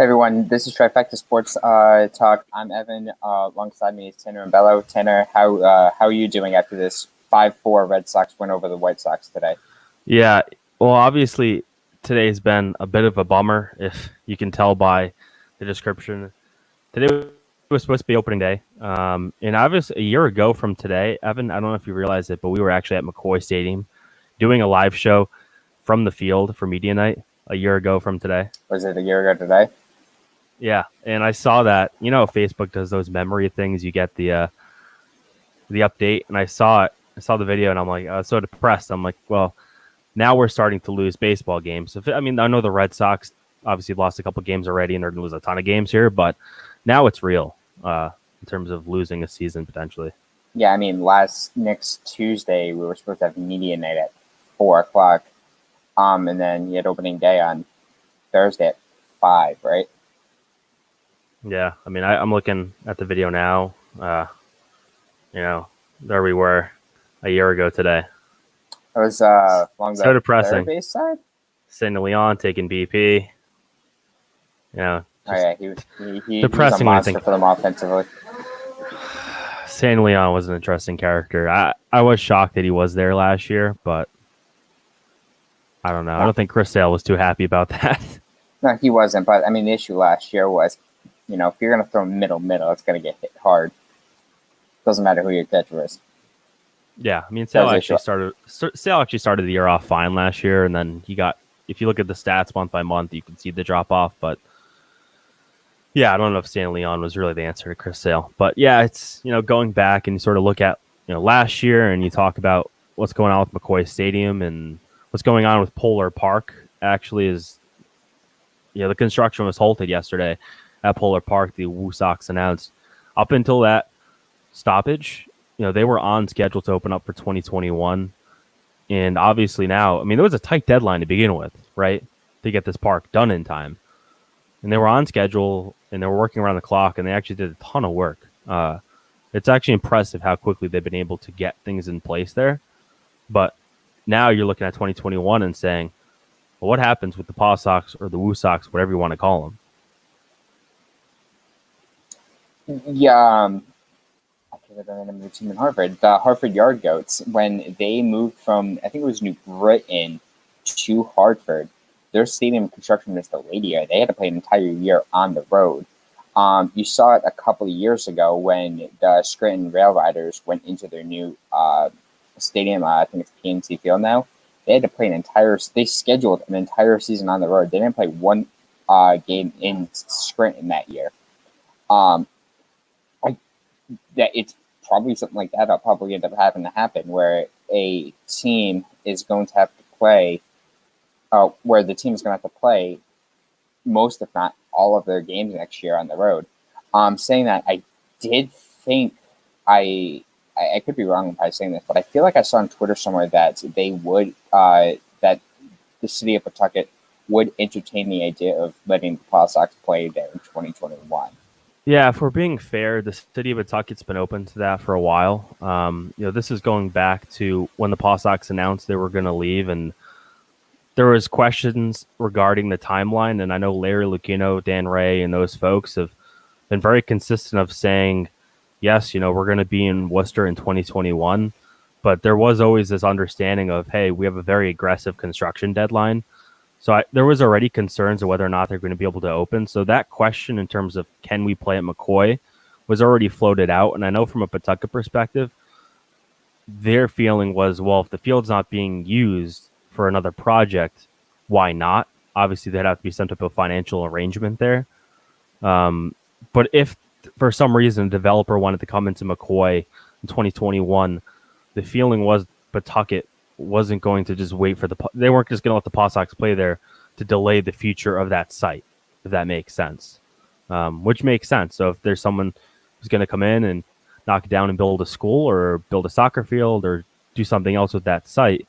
Hey everyone, this is Trifecta Sports Talk. I'm Evan. Alongside me is Tanner and Bello. Tanner, how are you doing after this 5-4 Red Sox win over the White Sox today? Yeah, well, obviously today's been a bit of a bummer, if you can tell by the description. Today was supposed to be opening day, and obviously a year ago from today, Evan, I don't know if you realize it, but we were actually at McCoy Stadium doing a live show from the field for media night a year ago from today. Was it a year ago today? Yeah, and I saw that. You know, Facebook does those memory things. You get the update, and I saw it. I saw the video, and I'm like, I was so depressed. I'm like, well, now we're starting to lose baseball games. I know the Red Sox obviously lost a couple games already, and they're going to lose a ton of games here, but now it's real in terms of losing a season potentially. Yeah, I mean, next Tuesday we were supposed to have media night at 4:00, and then you had opening day on Thursday at 5, right? Yeah, I mean, I'm looking at the video now. There we were a year ago today. It was along the so depressing. third base side. St. Leon taking BP. Oh yeah, he depressing was a monster for them offensively. St. Leon was an interesting character. I was shocked that he was there last year, but I don't know. I don't think Chris Sale was too happy about that. No, he wasn't. But I mean, the issue last year was, if you're going to throw middle, it's going to get hit hard. Doesn't matter who your catcher is. Yeah, I mean, Sale actually started the year off fine last year, and then he got. If you look at the stats month by month, you can see the drop off. But yeah, I don't know if St. Leon was really the answer to Chris Sale. But yeah, it's going back and you sort of look at last year, and you talk about what's going on with McCoy Stadium and what's going on with Polar Park. Actually, is the construction was halted yesterday at Polar Park. The Woo Sox announced up until that stoppage, they were on schedule to open up for 2021. And obviously now, I mean, there was a tight deadline to begin with, right? To get this park done in time. And they were on schedule and they were working around the clock and they actually did a ton of work. It's actually impressive how quickly they've been able to get things in place there. But now you're looking at 2021 and saying, well, what happens with the PawSox or the Woo Sox, whatever you want to call them? Yeah, the team in Harvard, the Harvard Yard Goats, when they moved from, I think it was New Britain to Hartford, their stadium construction was delayed a year. They had to play an entire year on the road. You saw it a couple of years ago when the Scranton Rail Riders went into their new stadium. I think it's PNC Field now. They had to play they scheduled an entire season on the road. They didn't play one game in Scranton that year. That it's probably something like that'll probably end up having to happen, where a team is going to have to play, where the team is going to have to play most, if not all, of their games next year on the road. Saying that, I did think I could be wrong by saying this, but I feel like I saw on Twitter somewhere that they would that the city of Pawtucket would entertain the idea of letting the PawSox play there in 2021. Yeah, if we're being fair, the city of Pawtucket's been open to that for a while. This is going back to when the PawSox announced they were going to leave, and there was questions regarding the timeline. And I know Larry Lucchino, Dan Ray, and those folks have been very consistent of saying, yes, we're going to be in Worcester in 2021. But there was always this understanding of, hey, we have a very aggressive construction deadline. So there was already concerns of whether or not they're going to be able to open. So that question in terms of can we play at McCoy was already floated out. And I know from a Pawtucket perspective, their feeling was, well, if the field's not being used for another project, why not? Obviously, there'd have to be some type of financial arrangement there. But if for some reason a developer wanted to come into McCoy in 2021, the feeling was Pawtucket wasn't going to just wait for they weren't just going to let the PawSox play there to delay the future of that site, if that makes sense. Which makes sense. So if there's someone who's going to come in and knock it down and build a school or build a soccer field or do something else with that site,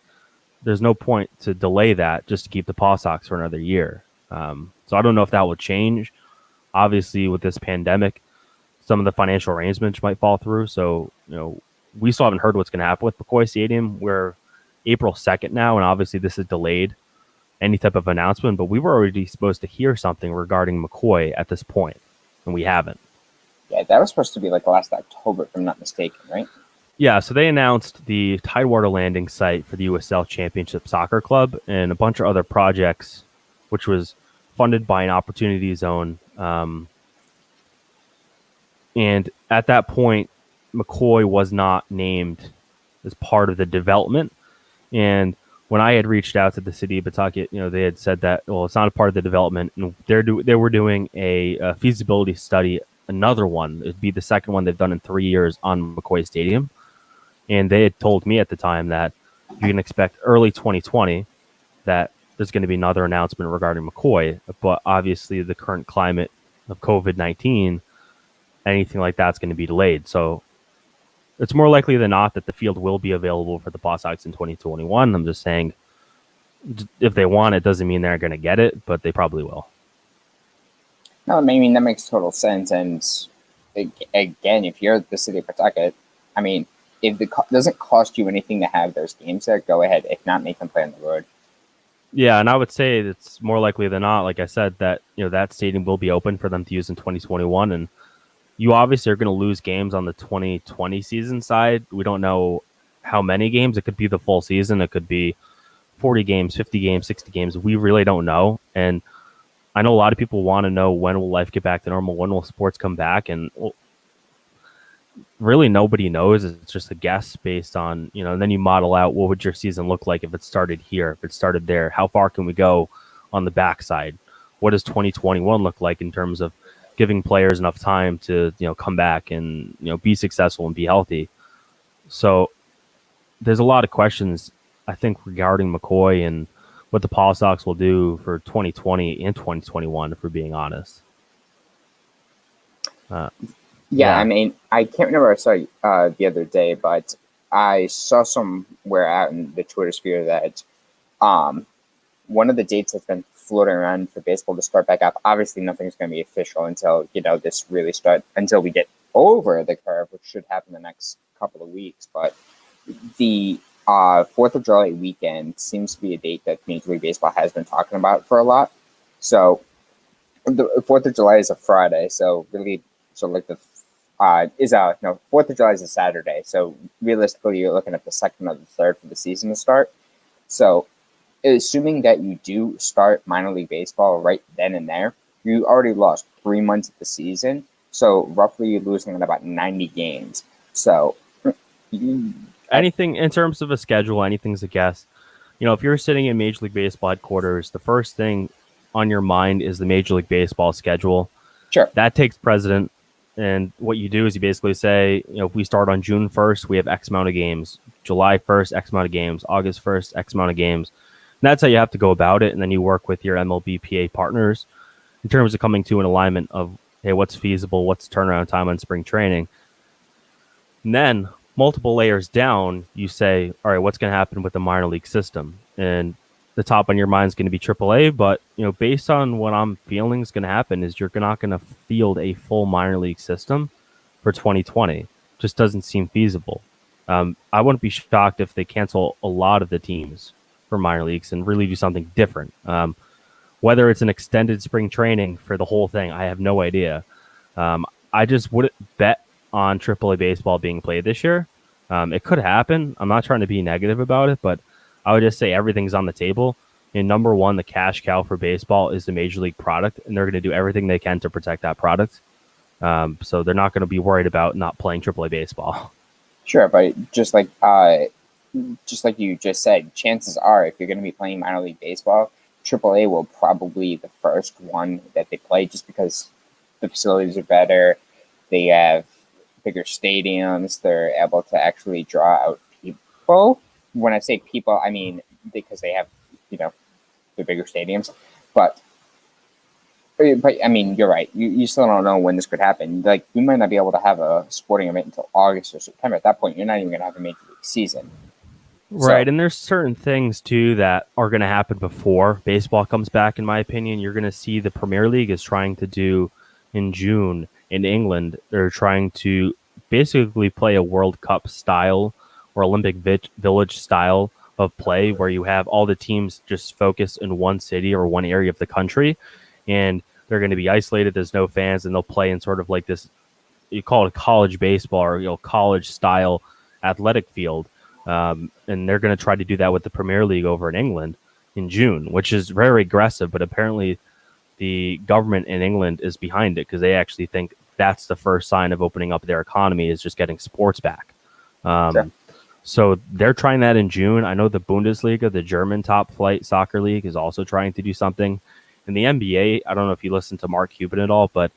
there's no point to delay that just to keep the PawSox for another year. So I don't know if that will change. Obviously, with this pandemic, some of the financial arrangements might fall through. So, we still haven't heard what's going to happen with McCoy Stadium. We're April 2nd now, and obviously this is delayed any type of announcement, but we were already supposed to hear something regarding McCoy at this point, and we haven't. Yeah, that was supposed to be like last October, if I'm not mistaken, right? Yeah, so they announced the Tidewater Landing site for the USL Championship Soccer Club and a bunch of other projects, which was funded by an opportunity zone. And at that point, McCoy was not named as part of the development. And when I had reached out to the city of Pawtucket, they had said that, well, it's not a part of the development, and they were doing a feasibility study, another one. It'd be the second one they've done in 3 years on McCoy Stadium, and they had told me at the time that you can expect early 2020 that there's going to be another announcement regarding McCoy. But obviously, the current climate of COVID-19, anything like that's going to be delayed. So it's more likely than not that the field will be available for the PawSox in 2021. I'm just saying, if they want it, doesn't mean they're going to get it, but they probably will. No, I mean, that makes total sense. And again, if you're the city of Pawtucket, I mean, if it doesn't cost you anything to have those games there, go ahead. If not, make them play on the road. Yeah, and I would say it's more likely than not, like I said, that that stadium will be open for them to use in 2021, and you obviously are going to lose games on the 2020 season side. We don't know how many games. It could be the full season. It could be 40 games, 50 games, 60 games. We really don't know. And I know a lot of people want to know, when will life get back to normal? When will sports come back? And really nobody knows. It's just a guess based on, and then you model out, what would your season look like if it started here, if it started there? How far can we go on the backside? What does 2021 look like in terms of giving players enough time to come back and be successful and be healthy? So there's a lot of questions, I think, regarding McCoy and what the PawSox will do for 2020 and 2021, if we're being honest. Yeah, I mean, I can't remember what I saw the other day, but I saw somewhere out in the Twitter sphere that one of the dates that's been floating around for baseball to start back up. Obviously, nothing's going to be official until this really until we get over the curve, which should happen the next couple of weeks. But the 4th of July weekend seems to be a date that Major League Baseball has been talking about for a lot. So the 4th of July is a Friday, so really, like the 4th of July is a Saturday. So realistically, you're looking at the 2nd or the 3rd for the season to start. So assuming that you do start minor league baseball right then and there, you already lost 3 months of the season. So roughly you're losing at about 90 games. So anything in terms of a schedule, anything's a guess. If you're sitting in Major League Baseball headquarters, the first thing on your mind is the Major League Baseball schedule. Sure. That takes precedent. And what you do is you basically say, if we start on June 1st, we have X amount of games. July 1st, X amount of games. August 1st, X amount of games. And that's how you have to go about it. And then you work with your MLBPA partners in terms of coming to an alignment of, hey, what's feasible, what's turnaround time on spring training. And then multiple layers down, you say, all right, what's going to happen with the minor league system? And the top on your mind is going to be AAA, but based on what I'm feeling is going to happen is you're not going to field a full minor league system for 2020. Just doesn't seem feasible. I wouldn't be shocked if they cancel a lot of the teams for minor leagues and really do something different. Whether it's an extended spring training for the whole thing, I have no idea. I just wouldn't bet on AAA baseball being played this year. It could happen. I'm not trying to be negative about it, but I would just say everything's on the table. And number one, the cash cow for baseball is the major league product, and they're going to do everything they can to protect that product. So they're not going to be worried about not playing AAA baseball. Sure, but just like you just said, chances are if you're going to be playing minor league baseball, AAA will probably be the first one that they play, just because the facilities are better. They have bigger stadiums. They're able to actually draw out people. When I say people, I mean because they have, the bigger stadiums. But I mean, you're right. You still don't know when this could happen. Like, we might not be able to have a sporting event until August or September. At that point, you're not even going to have a major league season. Right, and there's certain things, too, that are going to happen before baseball comes back, in my opinion. You're going to see the Premier League is trying to do in June in England. They're trying to basically play a World Cup style or Olympic Village style of play where you have all the teams just focus in one city or one area of the country, and they're going to be isolated. There's no fans, and they'll play in sort of like this, you call it a college baseball or college style athletic field. And they're going to try to do that with the Premier League over in England in June, which is very aggressive. But apparently, the government in England is behind it because they actually think that's the first sign of opening up their economy is just getting sports back. Sure. So they're trying that in June. I know the Bundesliga, the German top flight soccer league, is also trying to do something. In the NBA, I don't know if you listen to Mark Cuban at all, but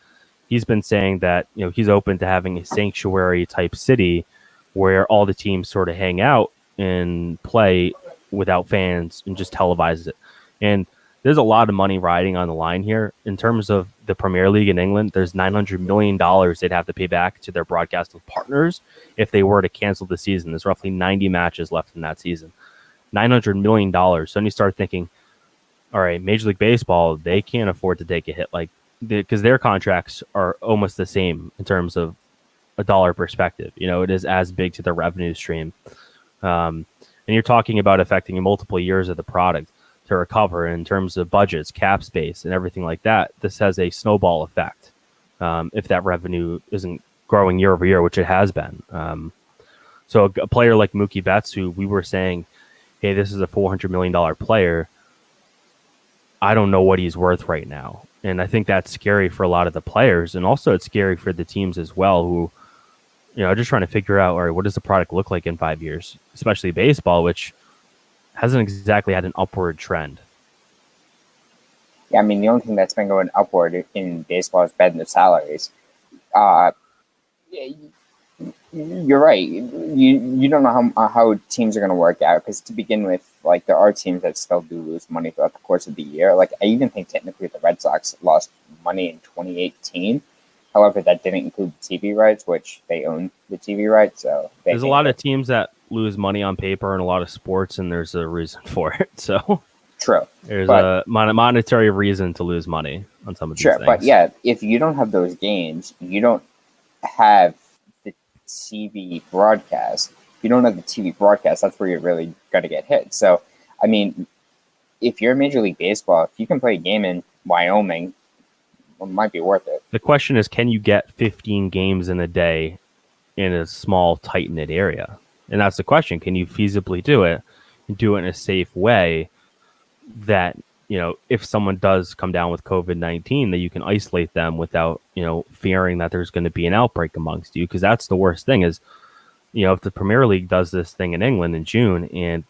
he's been saying that he's open to having a sanctuary type city where all the teams sort of hang out and play without fans and just televise it. And there's a lot of money riding on the line here. In terms of the Premier League in England, there's $900 million they'd have to pay back to their broadcasting partners if they were to cancel the season. There's roughly 90 matches left in that season. $900 million. So then you start thinking, all right, Major League Baseball, they can't afford to take a hit because their contracts are almost the same in terms of a dollar perspective. It is as big to their revenue stream. And you're talking about affecting multiple years of the product to recover in terms of budgets, cap space, and everything like that. This has a snowball effect if that revenue isn't growing year over year, which it has been. So a player like Mookie Betts, who we were saying, hey, this is a $400 million player, I don't know what he's worth right now. And I think that's scary for a lot of the players. And also it's scary for the teams as well who, are just trying to figure out, all right, what does the product look like in 5 years, especially baseball, which hasn't exactly had an upward trend. Yeah, I mean, the only thing that's been going upward in baseball has been the salaries. You're right. You don't know how teams are going to work out because to begin with, there are teams that still do lose money throughout the course of the year. I even think technically the Red Sox lost money in 2018. However, that didn't include the TV rights, which they own the TV rights. So there's a lot of teams that lose money on paper in a lot of sports, and there's a reason for it. So true. There's a monetary reason to lose money on some of these things. Sure, but yeah, if you don't have those games, you don't have the TV broadcast. If you don't have the TV broadcast, that's where you're really going to get hit. So, I mean, if you're Major League Baseball, if you can play a game in Wyoming, it might be worth it. The question is, can you get 15 games in a day in a small, tight-knit area? And that's the question. Can you feasibly do it and do it in a safe way that, if someone does come down with COVID-19, that you can isolate them without, fearing that there's going to be an outbreak amongst you? Because that's the worst thing is, if the Premier League does this thing in England in June and,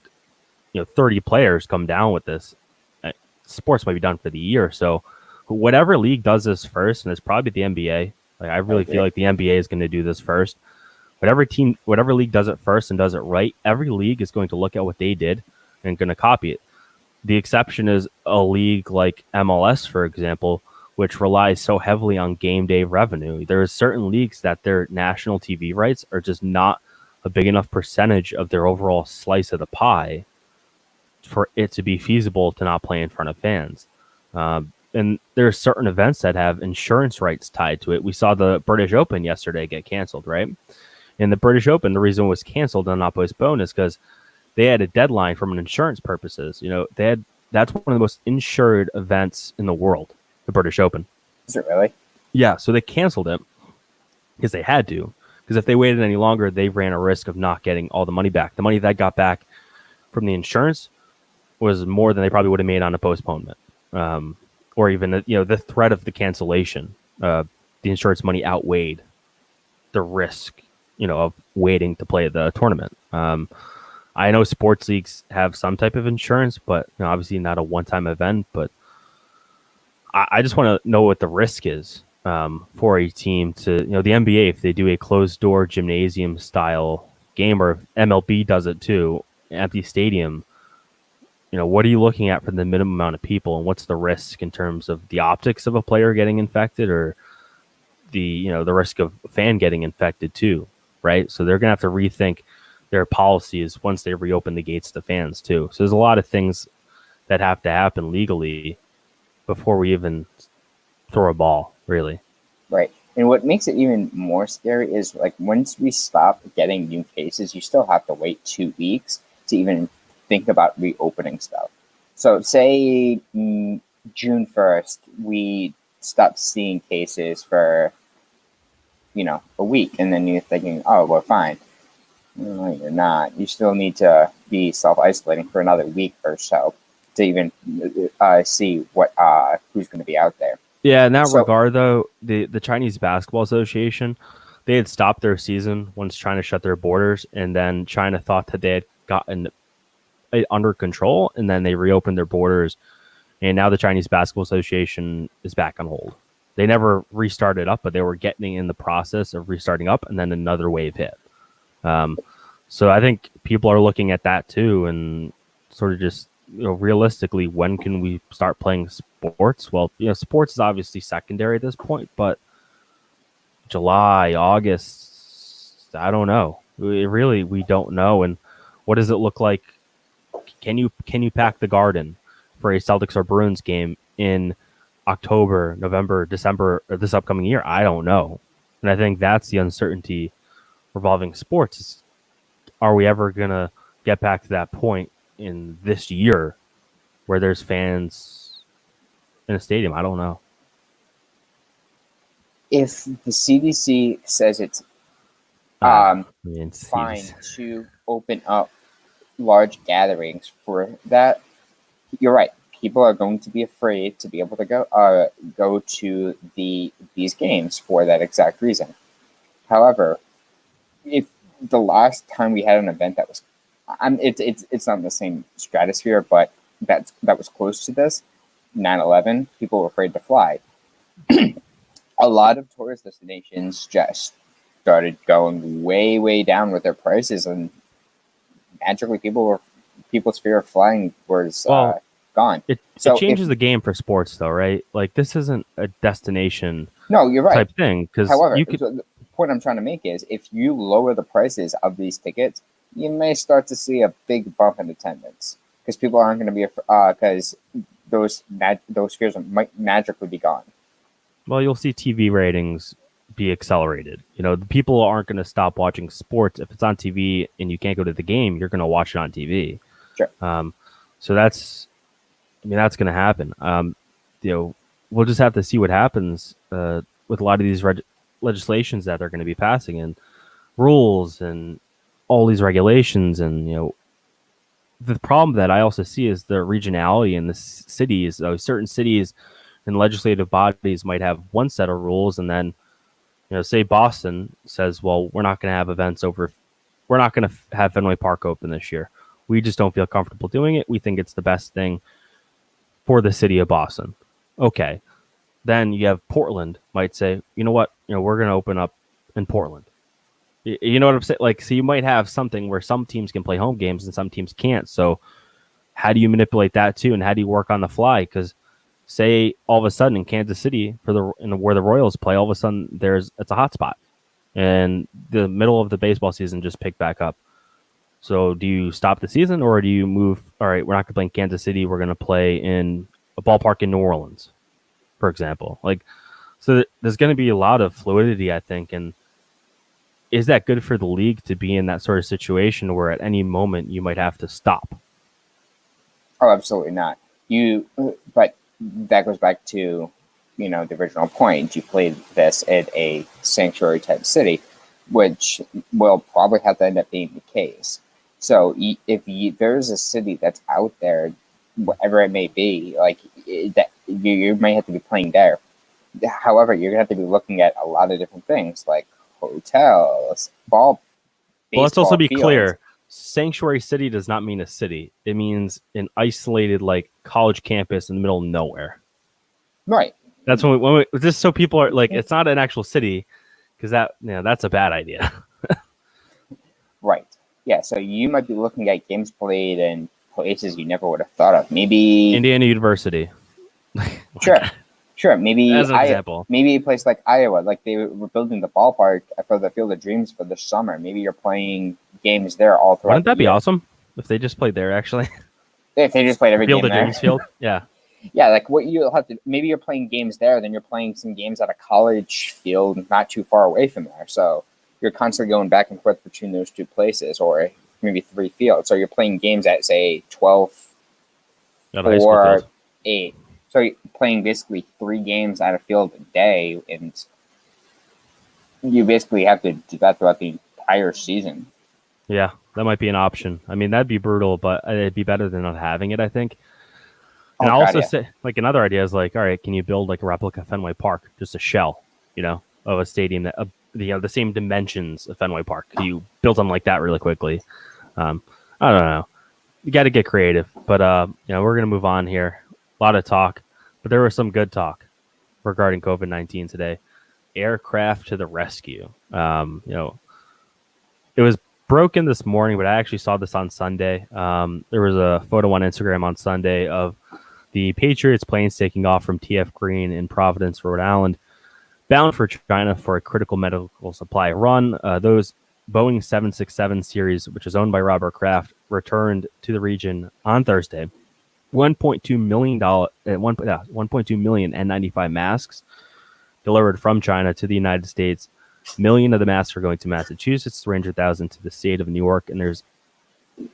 30 players come down with this, sports might be done for the year. So whatever league does this first, and it's probably the NBA, I really feel like the NBA is going to do this first. Whatever league does it first and does it right, every league is going to look at what they did and going to copy it. The exception is a league like MLS, for example, which relies so heavily on game day revenue. There are certain leagues that their national TV rights are just not a big enough percentage of their overall slice of the pie for it to be feasible to not play in front of fans. And there are certain events that have insurance rights tied to it. We saw the British Open yesterday get canceled, right? And the British Open, the reason it was canceled and not postponed is because they had a deadline from an insurance purposes. That's one of the most insured events in the world, the British Open. Is it really? Yeah, so they canceled it because they had to. Because if they waited any longer, they ran a risk of not getting all the money back. The money that got back from the insurance was more than they probably would have made on a postponement. Or even the threat of the cancellation. The insurance money outweighed the risk, of waiting to play the tournament. I know sports leagues have some type of insurance, but obviously not a one-time event. But I just want to know what the risk is for a team to, the NBA, if they do a closed-door gymnasium-style game, or if MLB does it too, empty stadium. What are you looking at for the minimum amount of people, and what's the risk in terms of the optics of a player getting infected, or the risk of a fan getting infected too, right? So they're going to have to rethink their policies once they reopen the gates to fans too. So there's a lot of things that have to happen legally before we even throw a ball, really. Right. And what makes it even more scary is once we stop getting new cases, you still have to wait 2 weeks to even think about reopening stuff. So say June 1st, we stop seeing cases for, a week, and then you're thinking, oh, we're fine. No, you're not. You still need to be self-isolating for another week or so to even see who's going to be out there. Yeah, in that regard, though, the Chinese Basketball Association, they had stopped their season once China shut their borders, and then China thought that they had gotten it under control, and then they reopened their borders, and now the Chinese Basketball Association is back on hold. They never restarted up, but they were getting in the process of restarting up, and then another wave hit. So I think people are looking at that too, and sort of just realistically, when can we start playing sports? Well, sports is obviously secondary at this point, but July, August, I don't know. We don't know. And what does it look like? Can you pack the Garden for a Celtics or Bruins game in October, November, December, or this upcoming year? I don't know. And I think that's the uncertainty revolving sports. Are we ever going to get back to that point in this year where there's fans in a stadium? I don't know. If the CDC says it's fine to open up large gatherings for that, you're right. People are going to be afraid to be able to go to these games for that exact reason. However, if the last time we had an event that was, it's not in the same stratosphere, but that was close to this, 9/11, people were afraid to fly. A lot of tourist destinations just started going way, way down with their prices, and magically people's fear of flying was gone. It changes the game for sports, though, right? Like, this isn't a destination. No, you're right. Type thing. However, the point I'm trying to make is, if you lower the prices of these tickets, you may start to see a big bump in attendance, because people aren't going to be because those fears might magically be gone. Well, you'll see TV ratings be accelerated. The people aren't going to stop watching sports. If it's on TV and you can't go to the game, you're going to watch it on TV. Sure. So that's going to happen. We'll just have to see what happens with a lot of these legislations that they're going to be passing, and rules and all these regulations. And the problem that I also see is the regionality in the cities. Certain cities and legislative bodies might have one set of rules, and then say Boston says, well, we're not going to have events we're not going to have Fenway Park open this year. We just don't feel comfortable doing it. We think it's the best thing for the city of Boston. Okay. Then you have Portland might say, you know what, we're going to open up in Portland. You know what I'm saying? Like, so you might have something where some teams can play home games and some teams can't. So how do you manipulate that too? And how do you work on the fly? Because say all of a sudden in Kansas City where the Royals play, all of a sudden it's a hot spot, and the middle of the baseball season just picked back up. So do you stop the season, or do you move? All right, we're not going to play in Kansas City. We're going to play in a ballpark in New Orleans, for example. So there's going to be a lot of fluidity, I think. And is that good for the league to be in that sort of situation where at any moment you might have to stop? Oh, absolutely not. But that goes back to, the original point. You played this at a sanctuary type city, which will probably have to end up being the case. So if there's a city that's out there, whatever it may be, that you may have to be playing there. However, you're gonna have to be looking at a lot of different things, like hotels, baseball. Well, let's also be clear. Sanctuary city does not mean a city. It means an isolated, college campus in the middle of nowhere. Right. That's when we just so people are it's not an actual city, because that's a bad idea. Right. Yeah. So you might be looking at games played in places you never would have thought of. Maybe Indiana University. Sure. Maybe as an example. Maybe a place like Iowa, they were building the ballpark for the Field of Dreams for the summer. Maybe you're playing games there all throughout. Wouldn't that be awesome if they just played there? Actually, if they just played every Field game of there. Dreams field, yeah. Yeah, what you'll have to, maybe you're playing games there, then you're playing some games at a college field not too far away from there. So you're constantly going back and forth between those two places, or maybe 3 fields. So you're playing games at, say, 12, At a high school 4, field. 8. So you're playing basically 3 games at a field a day, and you basically have to do that throughout the entire season. Yeah, that might be an option. I mean, that'd be brutal, but it'd be better than not having it, I think. And Oh, I God, also yeah. say, like, another idea is like, all right, can you build like a replica Fenway Park, just a shell, of a stadium that, the same dimensions of Fenway Park? Can you build something like that really quickly? I don't know. You got to get creative, but we're gonna move on here. A lot of talk, but there was some good talk regarding COVID-19 today. AirKraft to the rescue. It was broken this morning, but I actually saw this on Sunday. There was a photo on Instagram on Sunday of the Patriots planes taking off from TF Green in Providence, Rhode Island, bound for China for a critical medical supply run. Those Boeing 767 series, which is owned by Robert Kraft, returned to the region on Thursday. $1.2 million, 1.2 million N95 masks delivered from China to the United States. Million of the masks are going to Massachusetts, 300,000 to the state of New York, and there's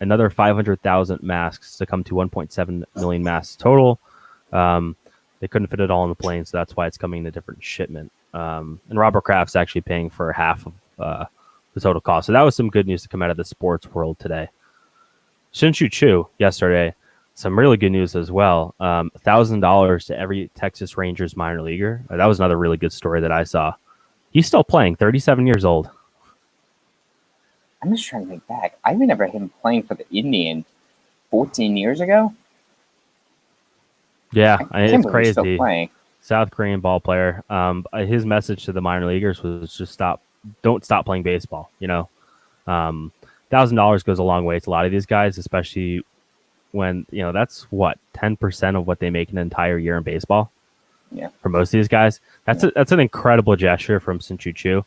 another 500,000 masks to come to 1.7 million masks total. They couldn't fit it all on the plane, so that's why it's coming in a different shipment. And Robert Kraft's actually paying for half of the total cost. So that was some good news to come out of the sports world today. Shinshu Chu yesterday, some really good news as well. $1,000 to every Texas Rangers minor leaguer. That was another really good story that I saw. He's still playing, 37 years old. I'm just trying to think back. I remember him playing for the Indians 14 years ago. Yeah, I it's can't believe he's crazy. still playing. South Korean ball player. His message to the minor leaguers was just don't stop playing baseball. $1,000 goes a long way to a lot of these guys, especially when that's what 10% of what they make an entire year in baseball. Yeah, for most of these guys, that's an incredible gesture from Shinshu Chu.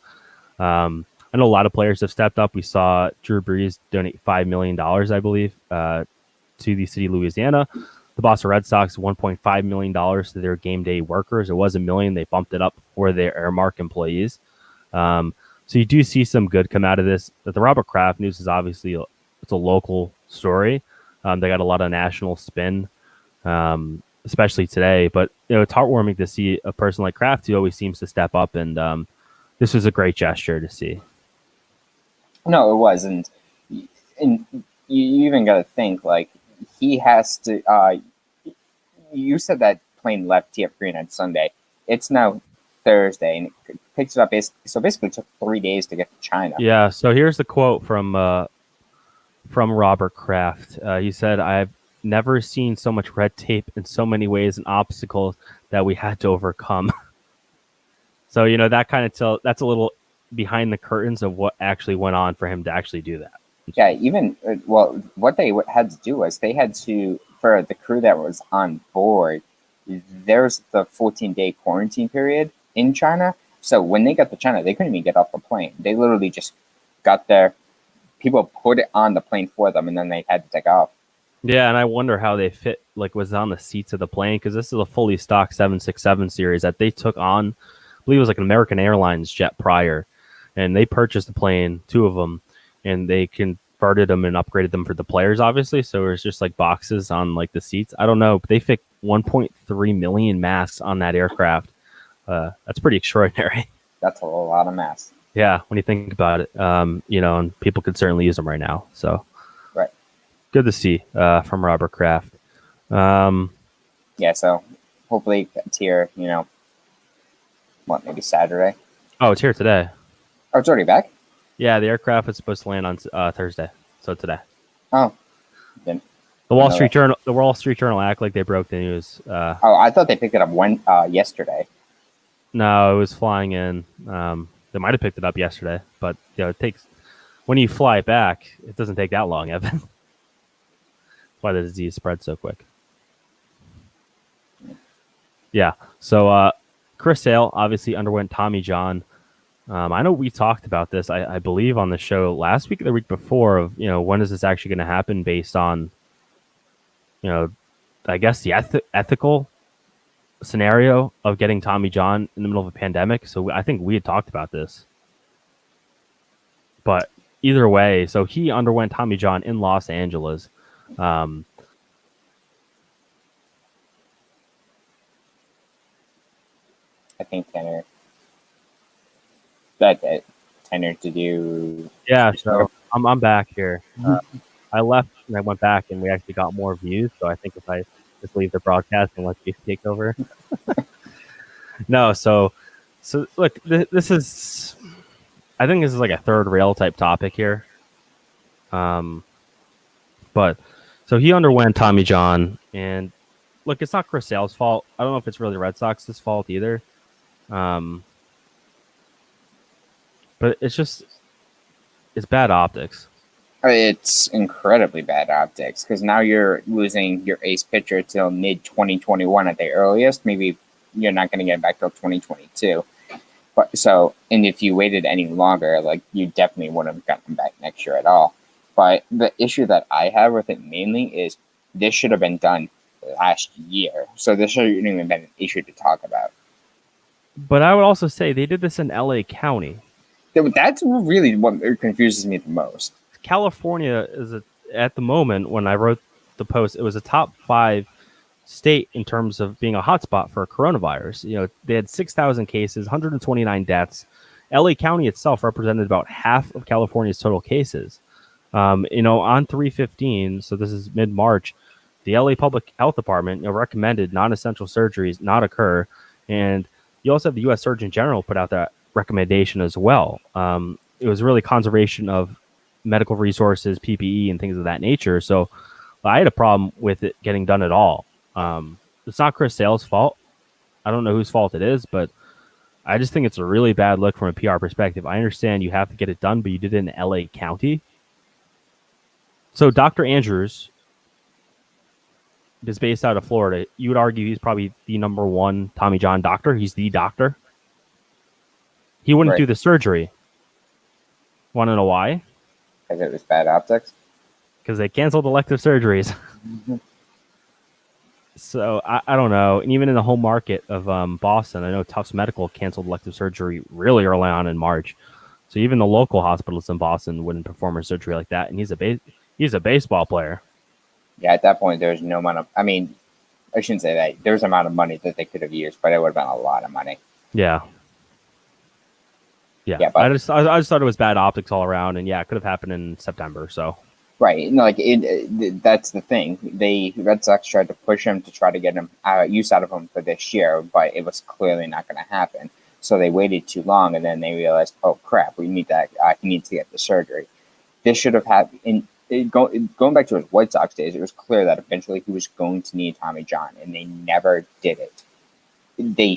I know a lot of players have stepped up. We saw Drew Brees donate $5 million, I believe, to the city of Louisiana. The Boston Red Sox, $1.5 million to their game day workers. It was $1 million. They bumped it up for their Airmark employees. So you do see some good come out of this. But the Robert Kraft news is obviously it's a local story. They got a lot of national spin, especially today. But it's heartwarming to see a person like Kraft who always seems to step up, and this was a great gesture to see. No, it was, and you even got to think like he has to. You said that plane left TF Green on Sunday. It's now Thursday, and it picks it up. So basically, it took 3 days to get to China. Yeah. So here's the quote from Robert Kraft. He said, "I've never seen so much red tape in so many ways and obstacles that we had to overcome." So that kind of that's a little behind the curtains of what actually went on for him to actually do that. Yeah, even what they had to do was they had to, for the crew that was on board, there's the 14-day quarantine period in China. So when they got to China, they couldn't even get off the plane. They literally just got there. People put it on the plane for them, and then they had to take off. Yeah, and I wonder how they fit, was on the seats of the plane, because this is a fully stocked 767 series that they took on. I believe it was like an American Airlines jet prior, and they purchased the plane, 2 of them, and they converted them and upgraded them for the players, obviously. So it was just like boxes on the seats. I don't know, but they fit 1.3 million masks on that aircraft. That's pretty extraordinary. That's a lot of masks. Yeah, when you think about it, and people could certainly use them right now. So, right, good to see from Robert Kraft. Yeah, so hopefully it's here. Maybe Saturday. Oh, it's here today. Oh, it's already back? Yeah, the aircraft is supposed to land on Thursday, so today. Oh, the Wall Street Journal act like they broke the news. I thought they picked it up yesterday. No, it was flying in. They might have picked it up yesterday, but it takes, when you fly back, it doesn't take that long, Evan. That's why the disease spreads so quick. Yeah, so Chris Sale obviously underwent Tommy John. I know we talked about this, I believe, on the show last week or the week before of, when is this actually going to happen based on, I guess the ethical scenario of getting Tommy John in the middle of a pandemic. So I think we had talked about this. But, either way, so he underwent Tommy John in Los Angeles. Um, I think Tenor to do. yeah, so I'm back here. I left and I went back, and we actually got more views. So I think if I just leave the broadcast and let you take over, no. So look, this is. I think this is like a third rail type topic here. But so he underwent Tommy John, and look, it's not Chris Sale's fault. I don't know if it's really the Red Sox's fault either. But it's bad optics. It's incredibly bad optics because now you're losing your ace pitcher till mid 2021 at the earliest. Maybe you're not going to get back till 2022. But so, and if you waited any longer, like you definitely wouldn't have gotten back next year at all. But the issue that I have with it mainly is this should have been done last year. So this shouldn't even been an issue to talk about. But I would also say they did this in LA County. That's really what confuses me the most. California is at the moment when I wrote the post, it was a top 5 state in terms of being a hotspot for coronavirus. You know, they had 6,000 cases, 129 deaths. LA County itself represented about half of California's total cases. On 3/15, so this is mid-March, the LA Public Health Department recommended non-essential surgeries not occur, and you also have the U.S. Surgeon General put out that recommendation as well. It was really conservation of medical resources, PPE, and things of that nature. So I had a problem with it getting done at all. It's not Chris Sale's fault. I don't know whose fault it is, but I just think it's a really bad look from a PR perspective. I understand you have to get it done, but you did it in LA County. So Dr. Andrews is based out of Florida. You would argue he's probably the number one Tommy John doctor. He's the doctor. He wouldn't do the surgery. Want to know why? Because it was bad optics? Because they canceled elective surgeries. So I don't know. And even in the home market of Boston, I know Tufts Medical canceled elective surgery really early on in March. So even the local hospitals in Boston wouldn't perform a surgery like that. And he's a baseball player. Yeah, at that point, there's no amount of. I mean, I shouldn't say that. There's an amount of money that they could have used, but it would have been a lot of money. Yeah. But I just thought it was bad optics all around, and it could have happened in September. So right, that's the thing. The Red Sox tried to push him to try to get him use out of him for this year, but it was clearly not going to happen. So they waited too long, and then they realized, oh crap, we need that. He needs to get the surgery. This should have happened. Going back to his White Sox days, it was clear that eventually he was going to need Tommy John, and they never did it. They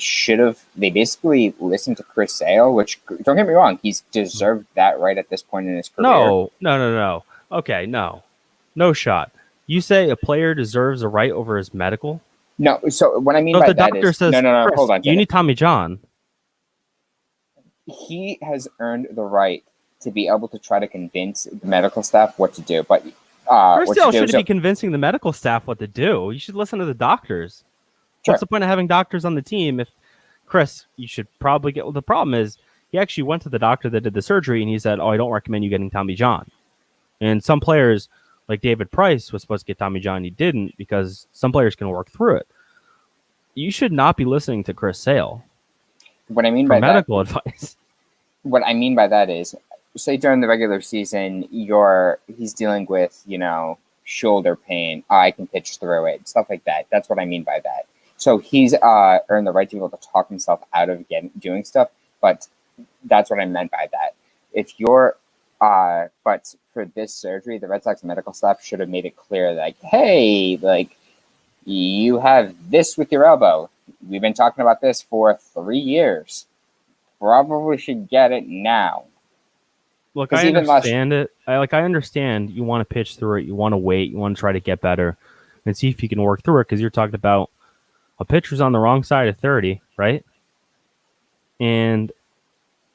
basically listened to Chris Sale, which, don't get me wrong, he's deserved that right at this point in his career. No. Okay, no shot. You say a player deserves a right over his medical? No, so what I mean by that is... No, hold on. You need Tommy John. He has earned the right to be able to try to convince the medical staff what to do, but... Chris Sale shouldn't be convincing the medical staff what to do. You should listen to the doctors. Sure. What's the point of having doctors on the team if Chris, you should probably get... Well, the problem is he actually went to the doctor that did the surgery and he said, I don't recommend you getting Tommy John. And some players, like David Price, was supposed to get Tommy John. He didn't because some players can work through it. You should not be listening to Chris Sale. What I mean by medical advice. What I mean by that is, say during the regular season, he's dealing with, shoulder pain. I can pitch through it, stuff like that. That's what I mean by that. So he's earned the right to be able to talk himself out of doing stuff, but that's what I meant by that. If you're, but for this surgery, the Red Sox medical staff should have made it clear, like, hey, like, you have this with your elbow. We've been talking about this for 3 years. Probably should get it now. Look, I understand it. I understand you want to pitch through it. You want to wait. You want to try to get better and see if you can work through it because you're talking about a pitcher's on the wrong side of 30, right? And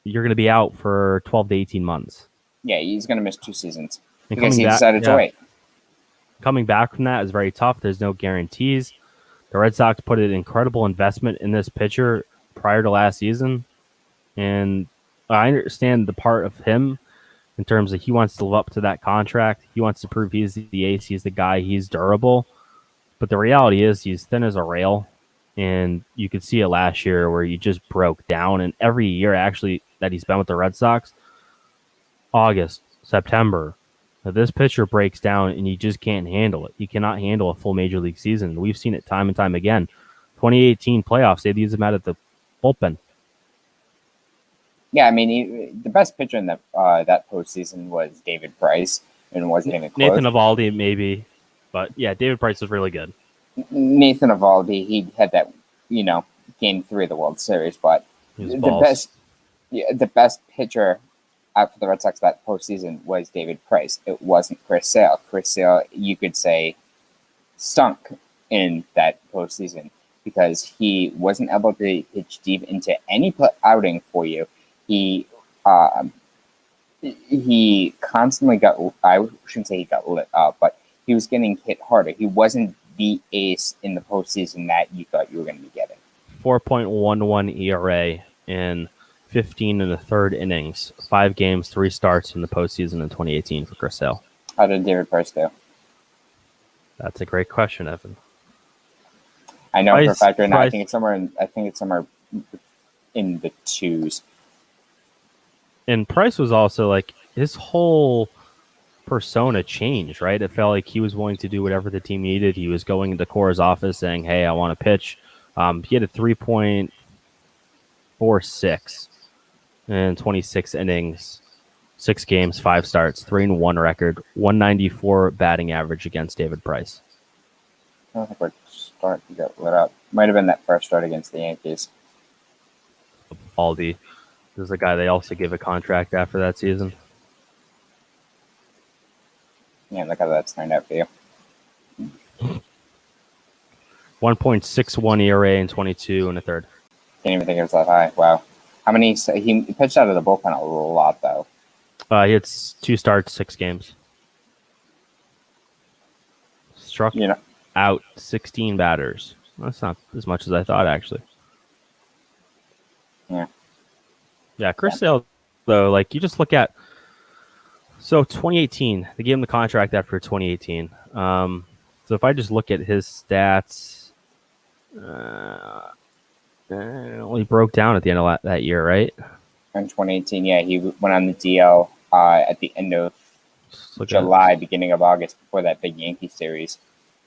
you're going to be out for 12 to 18 months. Yeah, he's going to miss 2 seasons because he decided to wait. Coming back from that is very tough. There's no guarantees. The Red Sox put an incredible investment in this pitcher prior to last season. And I understand the part of him in terms of he wants to live up to that contract. He wants to prove he's the ace. He's the guy. He's durable. But the reality is he's thin as a rail. And you could see it last year where he just broke down. And every year, actually, that he's been with the Red Sox, August, September, this pitcher breaks down and he just can't handle it. He cannot handle a full major league season. We've seen it time and time again. 2018 playoffs, they'd use him out at the bullpen. Yeah, I mean, the best pitcher in that postseason was David Price, and wasn't even close. Nathan Eovaldi, maybe. But, yeah, David Price was really good. Nathan Eovaldi, he had that, Game 3 of the World Series, but the best pitcher out for the Red Sox that postseason was David Price. It wasn't Chris Sale. Chris Sale, you could say, stunk in that postseason because he wasn't able to pitch deep into any outing for you. He constantly got, I shouldn't say he got lit up, but he was getting hit harder. He wasn't the ace in the postseason that you thought you were going to be getting. 4.11 ERA in 15 and a third innings, 5 games, 3 starts in the postseason in 2018 for Chris Sale. How did David Price do? That's a great question, Evan. I know for a fact right now. I think it's somewhere in the 2s. And Price was also like his whole persona changed, right? It felt like he was willing to do whatever the team needed. He was going into Cora's office saying, "Hey, I want to pitch." He had a 3.46 in 26 innings, 6 games, 5 starts, 3-1 record, 194 batting average against David Price. I don't think we're starting to get lit up. Might have been that first start against the Yankees. Aldi. This is a guy they also gave a contract after that season. Yeah, look how that's turned out for you. 1.61 ERA in 22 and a third. Can't even think it was that high. Wow. How many? He pitched out of the bullpen a lot, though. He had 2 starts, 6 games. Struck out 16 batters. That's not as much as I thought, actually. Yeah. Yeah, Chris Sale, though, like you just look at. So 2018, they gave him the contract after 2018. So if I just look at his stats, he broke down at the end of that year, right? In 2018, yeah, he went on the DL at the end of July, beginning of August, before that big Yankee series,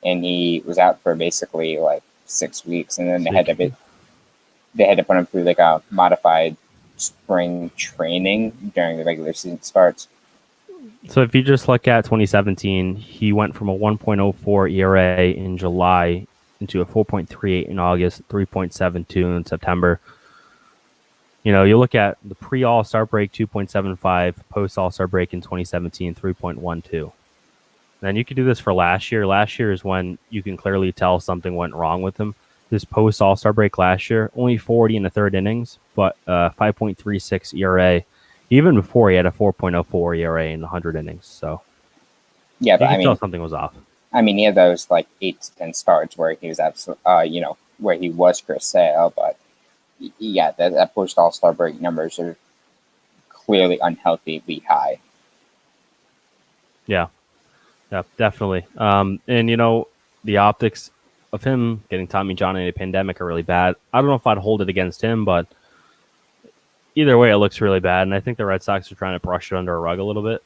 and he was out for basically like 6 weeks, and then they had to put him through like a modified spring training during the regular season starts. So if you just look at 2017, he went from a 1.04 ERA in July into a 4.38 in August, 3.72 in September. You look at the pre-All-Star break, 2.75, post-All-Star break in 2017, 3.12. Then you could do this for last year. Last year is when you can clearly tell something went wrong with him. This post-All-Star break last year, only 40 in the third innings, but 5.36 ERA. Even before, he had a 4.04 ERA in 100 innings. So, yeah, but you can tell something was off. I mean, he had those like 8 to 10 starts where he was where he was Chris Sale, but yeah, that post All-Star break numbers are clearly unhealthily high. Yeah, definitely. And the optics of him getting Tommy John in a pandemic are really bad. I don't know if I'd hold it against him, but either way, it looks really bad, and I think the Red Sox are trying to brush it under a rug a little bit.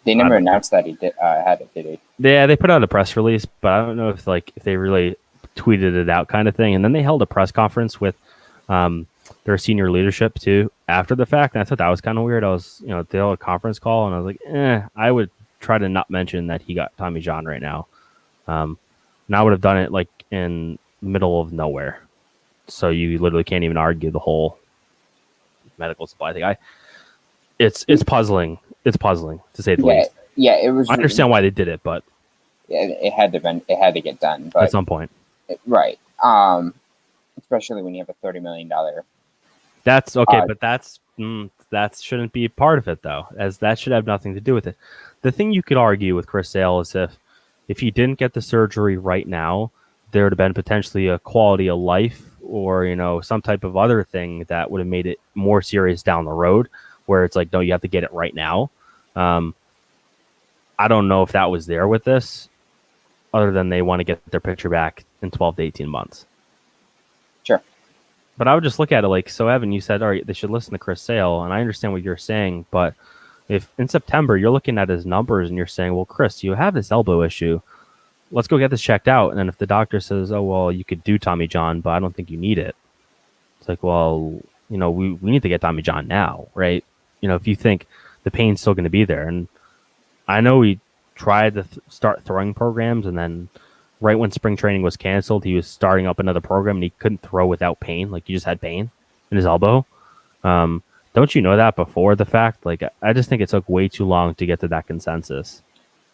They never announced that he had it, did he? Yeah, they put out a press release, but I don't know if they really tweeted it out kind of thing. And then they held a press conference with their senior leadership, too, after the fact, and I thought that was kind of weird. I was, they held a conference call, and I was like, I would try to not mention that he got Tommy John right now. And I would have done it, like, in the middle of nowhere. So you literally can't even argue the whole medical supply thing. It's puzzling. It's puzzling to say the least. Yeah, it was. I understand why they did it, but it had to get done. But at some point, right? Especially when you have a $30 million. That's okay, but that shouldn't be part of it, though, as that should have nothing to do with it. The thing you could argue with Chris Sale is if he didn't get the surgery right now, there would have been potentially a quality of life or some type of other thing that would have made it more serious down the road. where it's like, no, you have to get it right now. I don't know if that was there with this, other than they want to get their pitcher back in 12 to 18 months. Sure. But I would just look at it like, so Evan, you said, all right, they should listen to Chris Sale, and I understand what you're saying, but if in September you're looking at his numbers and you're saying, well, Chris, you have this elbow issue, let's go get this checked out. And then if the doctor says, oh, well, you could do Tommy John, but I don't think you need it. It's like, well, we need to get Tommy John now, right? If you think the pain's still going to be there. And I know we tried to start throwing programs, and then right when spring training was canceled, he was starting up another program and he couldn't throw without pain. Like, he just had pain in his elbow. Don't you know that before the fact? Like, I just think it took way too long to get to that consensus.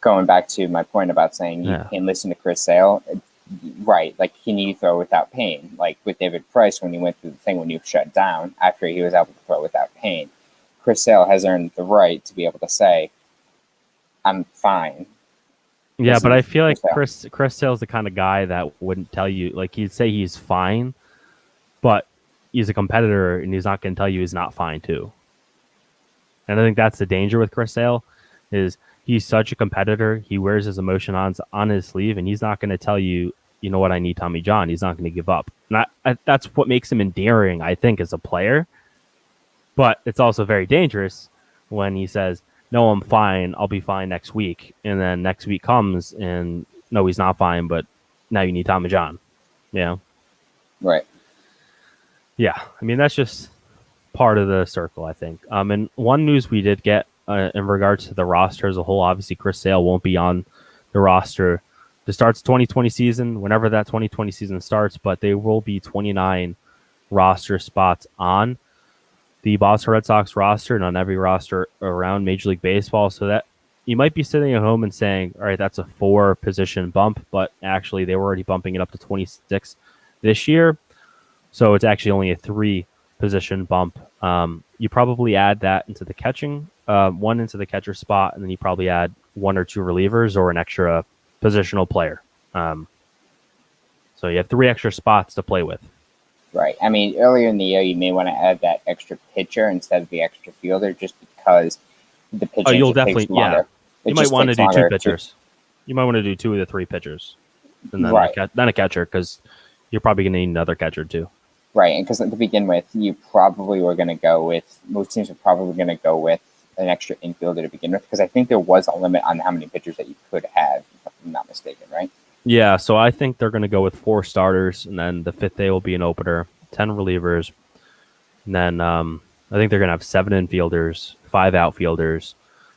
Going back to my point about saying you can listen to Chris Sale, right? Like, can you throw without pain? Like with David Price, when he went through the thing when you shut down after he was able to throw without pain, Chris Sale has earned the right to be able to say, I'm fine. Yeah, but I feel like Chris Sale's the kind of guy that wouldn't tell you, like, he'd say he's fine, but he's a competitor and he's not going to tell you he's not fine too. And I think that's the danger with Chris Sale, is he's such a competitor. He wears his emotion on his sleeve, and he's not going to tell you, you know what, I need Tommy John. He's not going to give up. And that's what makes him endearing, I think, as a player. But it's also very dangerous when he says, no, I'm fine. I'll be fine next week. And then next week comes and no, he's not fine, but now you need Tommy John. Yeah. Right. Yeah. I mean, that's just part of the circle, I think. And one news we did get in regards to the roster as a whole, obviously Chris Sale won't be on the roster to start the 2020 season, whenever that 2020 season starts, but there will be 29 roster spots on the Boston Red Sox roster and on every roster around Major League Baseball. So that you might be sitting at home and saying, all right, that's a 4-position bump, but actually they were already bumping it up to 26 this year. So it's actually only a 3-position bump. You probably add that into the catching, one into the catcher spot, and then you probably add 1 or 2 relievers or an extra positional player. So you have 3 extra spots to play with. Right. I mean, earlier in the year, you may want to add that extra pitcher instead of the extra fielder, just because the pitcher. Oh, you'll definitely, yeah. You might want to do 2 pitchers. You might want to do 2 of the 3 pitchers, and then then a catcher, because you're probably going to need another catcher too. Right, and because to begin with, you probably were going to go with, most teams are probably going to go with an extra infielder to begin with, because I think there was a limit on how many pitchers that you could have, if I'm not mistaken, right? Yeah, so I think they're going to go with 4 starters, and then the 5th day will be an opener, 10 relievers, and then I think they're going to have 7 infielders, 5 outfielders.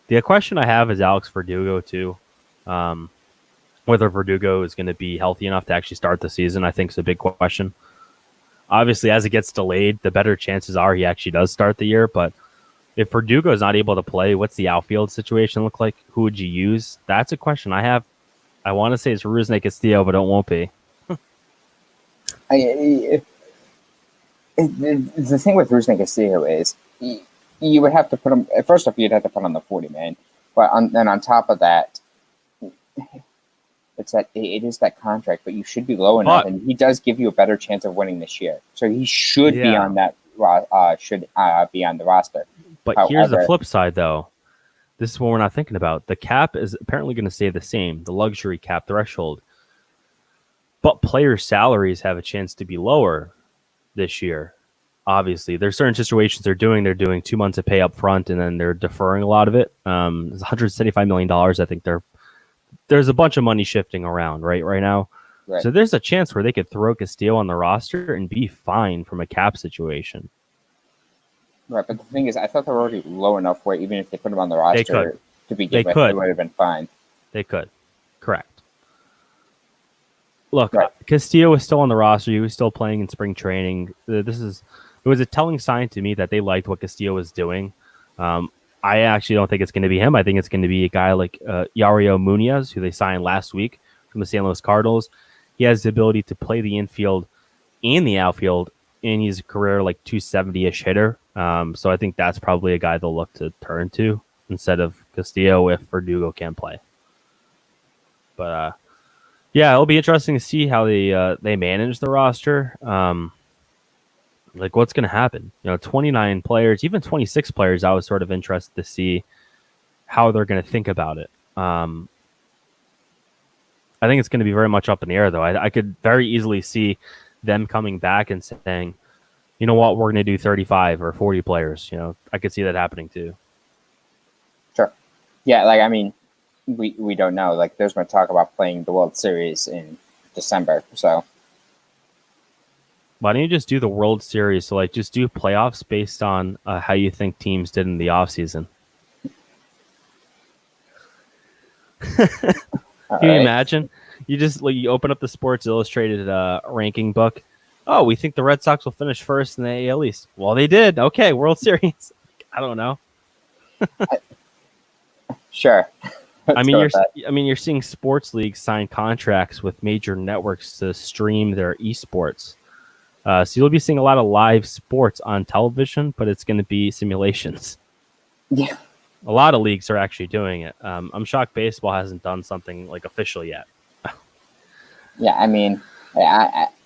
The question I have is Alex Verdugo too. Whether Verdugo is going to be healthy enough to actually start the season, I think is a big question. Obviously, as it gets delayed, the better chances are he actually does start the year. But if Verdugo is not able to play, what's the outfield situation look like? Who would you use? That's a question I have. I want to say it's Rusney Castillo, but it won't be. The thing with Rusney Castillo is you would have to put him, first off, you'd have to put on the 40-man. But then on top of that, it is that contract, but you should be low enough, and he does give you a better chance of winning this year. So he should be on that, be on the roster. But however, here's the flip side, though. This is what we're not thinking about. The cap is apparently going to stay the same, the luxury cap threshold. But player salaries have a chance to be lower this year. Obviously, there's certain situations they're doing 2 months of pay up front, and then they're deferring a lot of it. It's $175 million. I think there's a bunch of money shifting around right now. Right. So there's a chance where they could throw Castillo on the roster and be fine from a cap situation. Right, but the thing is, I thought they were already low enough where even if they put him on the roster to begin with, it would have been fine. They could. Correct. Look, Castillo was still on the roster. He was still playing in spring training. It was a telling sign to me that they liked what Castillo was doing. I actually don't think it's going to be him. I think it's going to be a guy like Yario Munoz, who they signed last week from the St. Louis Cardinals. He has the ability to play the infield and the outfield, and he's a career like 270-ish hitter. So I think that's probably a guy they'll look to turn to instead of Castillo if Verdugo can play. But yeah, it'll be interesting to see how they manage the roster. Like, what's going to happen? 29 players, even 26 players, I was sort of interested to see how they're going to think about it. I think it's going to be very much up in the air, though. I could very easily see them coming back and saying, you know what, we're going to do 35 or 40 players. I could see that happening too. Sure. Yeah, like, I mean, we don't know. Like, there's been talk about playing the World Series in December, so. Why don't you just do the World Series? So, like, just do playoffs based on how you think teams did in the offseason. Can you imagine? You just you open up the Sports Illustrated ranking book. Oh, we think the Red Sox will finish first in the AL East. Well, they did. Okay, World Series. I don't know. Sure. You're seeing sports leagues sign contracts with major networks to stream their esports. So you'll be seeing a lot of live sports on television, but it's going to be simulations. Yeah. A lot of leagues are actually doing it. I'm shocked baseball hasn't done something like official yet. Yeah, I mean,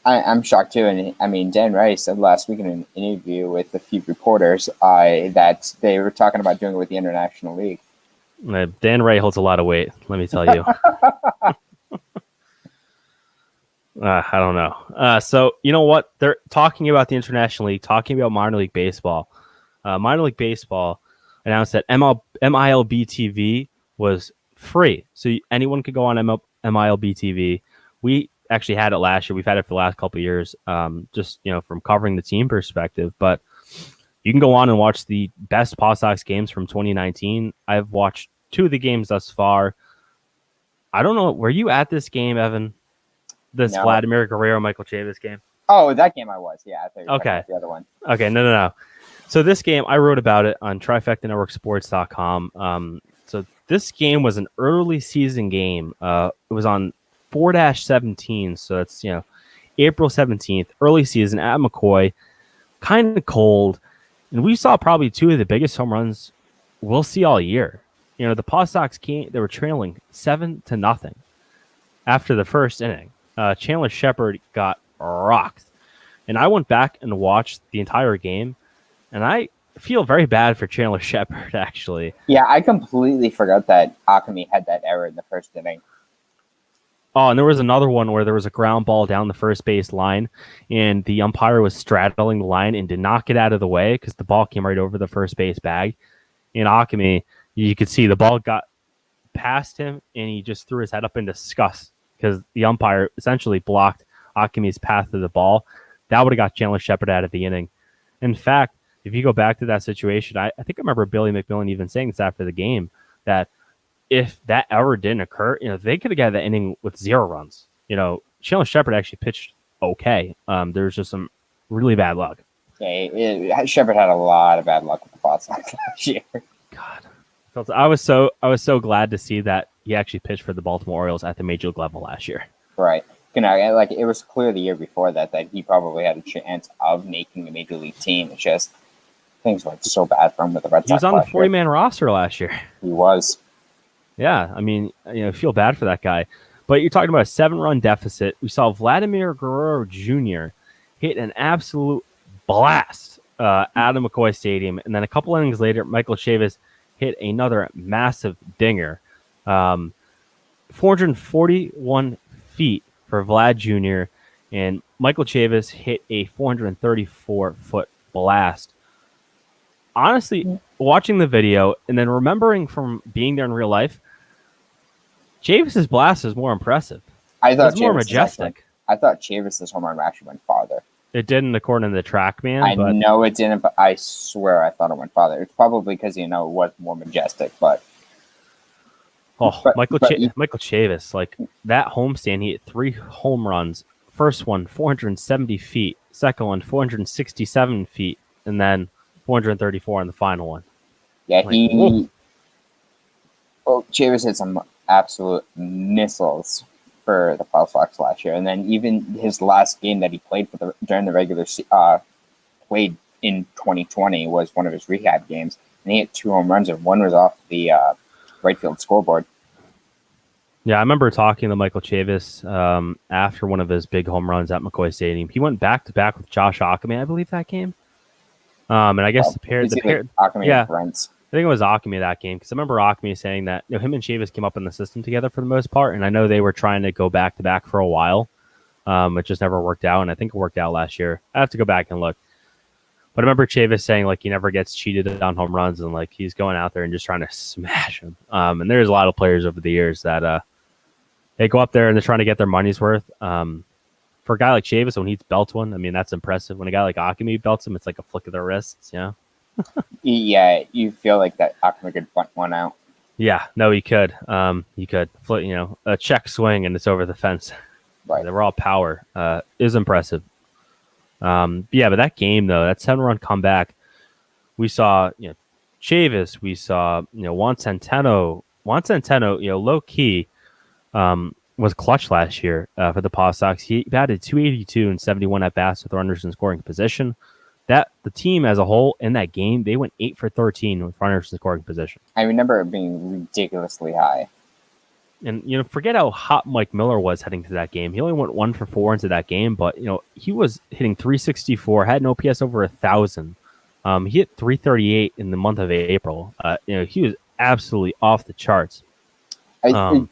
I'm shocked too. And I mean, Dan Rice said last week in an interview with a few reporters that they were talking about doing it with the International League. Dan Ray holds a lot of weight, let me tell you. I don't know. So, you know what? They're talking about the International League, talking about minor league baseball. Minor league baseball announced that MILB TV was free. So anyone could go on MILB TV. We actually had it last year. We've had it for the last couple of years, just, from covering the team perspective. But you can go on and watch the best PawSox games from 2019. I've watched 2 of the games thus far. I don't know. Were you at this game, Evan? This no. Vladimir Guerrero, Michael Chavis game? Oh, that game I was. Yeah, I thought you were talking about the other one. Okay, no. So this game, I wrote about it on TrifectaNetworkSports.com. So this game was an early season game. It was on 4-17, so that's, April 17th, early season at McCoy, kind of cold. And we saw probably 2 of the biggest home runs we'll see all year. The PawSox came, they were trailing 7-0 after the first inning. Chandler Shepard got rocked. And I went back and watched the entire game, and I feel very bad for Chandler Shepard, actually. Yeah, I completely forgot that Akemi had that error in the first inning. Oh, and there was another one where there was a ground ball down the first base line, and the umpire was straddling the line and did not get out of the way because the ball came right over the first base bag. And Akemi, you could see the ball got past him, and he just threw his head up in disgust because the umpire essentially blocked Akemi's path to the ball. That would have got Chandler Shepard out of the inning. In fact, if you go back to that situation, I think I remember Billy McMillan even saying this after the game, that if that ever didn't occur, they could have got that inning with 0 runs. Chandler Shepard actually pitched okay. There was just some really bad luck. Yeah, Shepard had a lot of bad luck with the PawSox last year. God, I was so glad to see that he actually pitched for the Baltimore Orioles at the major league level last year. Right. Like, it was clear the year before that he probably had a chance of making a major league team. It's just things went so bad for him with the Red Sox. He was on the 40-man roster last year. He was. Yeah, I mean, feel bad for that guy. But you're talking about a 7-run deficit. We saw Vladimir Guerrero Jr. hit an absolute blast out of McCoy Stadium. And then a couple innings later, Michael Chavis hit another massive dinger. 441 feet for Vlad Jr. And Michael Chavis hit a 434-foot blast. Honestly, watching the video and then remembering from being there in real life, Chavis's blast is more impressive. I thought it was more majestic. I thought Chavis's home run actually went farther. It didn't, according to the track man. I know it didn't, but I swear I thought it went farther. It's probably because it was more majestic, but. Michael Chavis, like that homestand, he hit 3 home runs. First one, 470 feet. Second one, 467 feet, and then 434 on the final one. Yeah, Chavis hit some absolute missiles for the PawSox last year, and then even his last game that he played during the regular played in 2020 was one of his rehab games, and he hit 2 home runs, and one was off the right field scoreboard. Yeah, I remember talking to Michael Chavis after one of his big home runs at McCoy Stadium. He went back to back with Josh Ockamy, I believe that game. And I guess Well, it's the either pair, Akame or yeah, Brent. I think it was Ockamy that game because I remember Ockamy saying that him and Chavis came up in the system together for the most part, and I know they were trying to go back to back for a while. It just never worked out, and I think it worked out last year. I have to go back and look. But I remember Chavis saying like he never gets cheated on home runs, and like he's going out there and just trying to smash him. And there's a lot of players over the years that they go up there and they're trying to get their money's worth. For a guy like Chavis, when he belts one, I mean that's impressive. When a guy like Akame belts him, it's like a flick of the wrists, you know. Yeah, you feel like that Akame could bunt one out. Yeah, no, he could. He could, a check swing and it's over the fence. Right. The raw power is impressive. Yeah, but that game though, that 7-run comeback, we saw Chavis, we saw Juan Centeno. Juan Centeno, low key, was clutch last year for the PawSox. He batted 282 and 71 at bats with runners in scoring position. That the team as a whole in that game, they went 8 for 13 with runners in scoring position. I remember it being ridiculously high. And forget how hot Mike Miller was heading to that game. He only went 1 for 4 into that game, but he was hitting 364, had an OPS over 1,000. He hit 338 in the month of April. He was absolutely off the charts in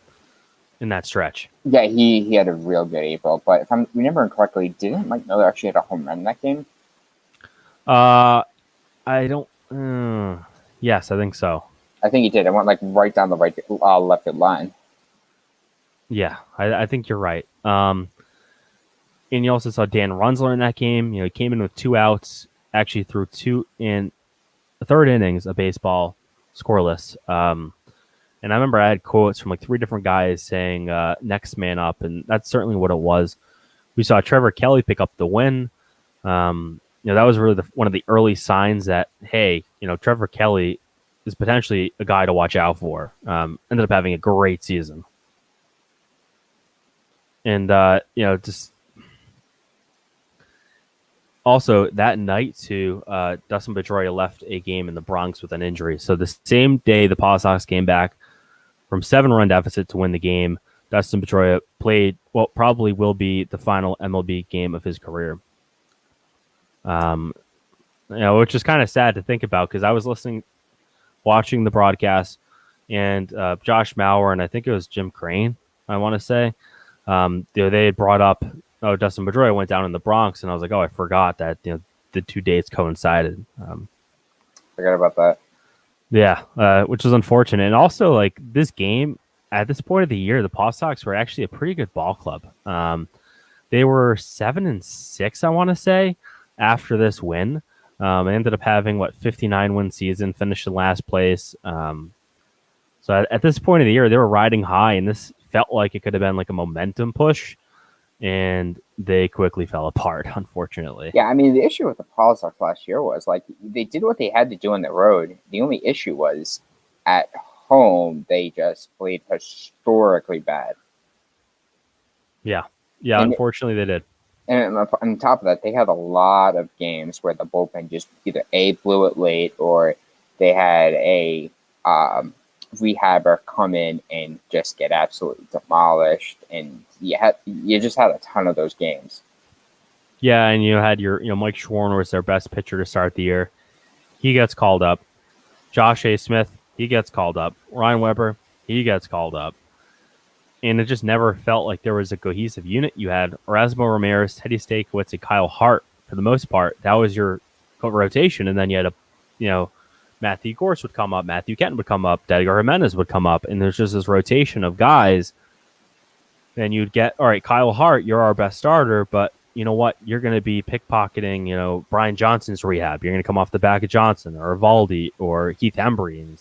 that stretch. Yeah, he had a real good April. But if I'm remembering correctly, didn't Mike Miller actually hit a home run in that game? I don't. Yes, I think so. I think he did. It went like right down the left field line. Yeah, I think you're right. And you also saw Dan Runzler in that game. He came in with 2 outs, actually threw 2 in the 3rd innings of baseball, scoreless. And I remember I had quotes from like 3 different guys saying next man up, and that's certainly what it was. We saw Trevor Kelly pick up the win. That was really one of the early signs that, hey, Trevor Kelly is potentially a guy to watch out for. Ended up having a great season. And, just also that night, too, Dustin Pedroia left a game in the Bronx with an injury. So the same day the PawSox came back from 7-run deficit to win the game, Dustin Pedroia played what probably will be the final MLB game of his career. Which is kind of sad to think about because I was watching the broadcast, and Josh Mauer and I think it was Jim Crane, I want to say, they had brought up, Dustin Pedroia went down in the Bronx, and I was like, I forgot that the 2 dates coincided. Forgot about that. Yeah, which was unfortunate. And also, like, this game, at this point of the year, the PawSox were actually a pretty good ball club. They were 7-6, I want to say, after this win. They ended up having, 59-win season, finished in last place. So at this point of the year, they were riding high, and this felt like it could have been like a momentum push, and they quickly fell apart, unfortunately. Yeah, I mean, the issue with the PawSox last year was, like, they did what they had to do on the road. The only issue was at home, they just played historically bad. Yeah, unfortunately they did. And on top of that, they had a lot of games where the bullpen just either blew it late, or they had a rehabber come in and just get absolutely demolished, and you just had a ton of those games. Yeah, and you had your Mike Schwarner was their best pitcher to start the year. He gets called up. Josh A. Smith, he gets called up. Ryan Weber, he gets called up. And it just never felt like there was a cohesive unit. You had Erasmo Ramirez, Teddy Stakowitz, and Kyle Hart for the most part. That was your rotation, and then you had Matthew Gorse would come up, Matthew Kenton would come up, Edgar Jimenez would come up, and there's just this rotation of guys. Then you'd get, all right, Kyle Hart, you're our best starter, but you know what? You're going to be pickpocketing, Brian Johnson's rehab. You're going to come off the back of Johnson or Evaldi or Keith Embry. And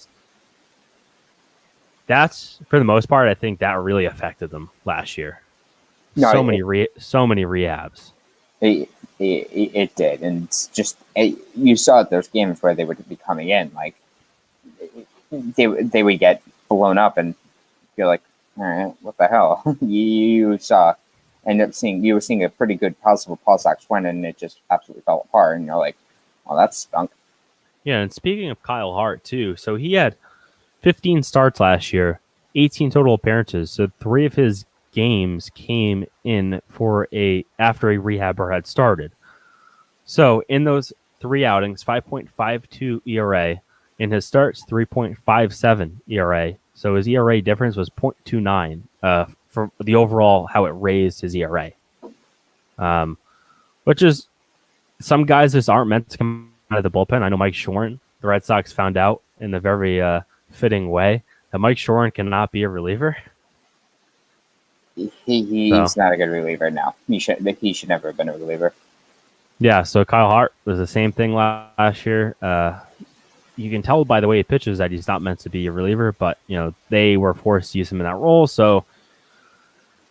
that's, for the most part, I think that really affected them last year. No, so many rehabs. It did, and it's just you saw it. There's games where they would be coming in, like they would get blown up, and you're like, all right, what the hell? you were seeing a pretty good possible PawSox win, and it just absolutely fell apart, and you're like, well, that stunk. Yeah, and speaking of Kyle Hart too, so he had 15 starts last year, 18 total appearances. So 3 of his games came in after a rehabber had started. So in those 3 outings, 5.52 ERA. In his starts, 3.57 ERA. So his ERA difference was 0.29 for the overall how it raised his ERA. Which is, some guys just aren't meant to come out of the bullpen. I know Mike Shorin, the Red Sox found out in a very fitting way that Mike Shorin cannot be a reliever. He's not a good reliever now. He should never have been a reliever. Yeah, so Kyle Hart was the same thing last year. You can tell by the way he pitches that he's not meant to be a reliever, but they were forced to use him in that role. So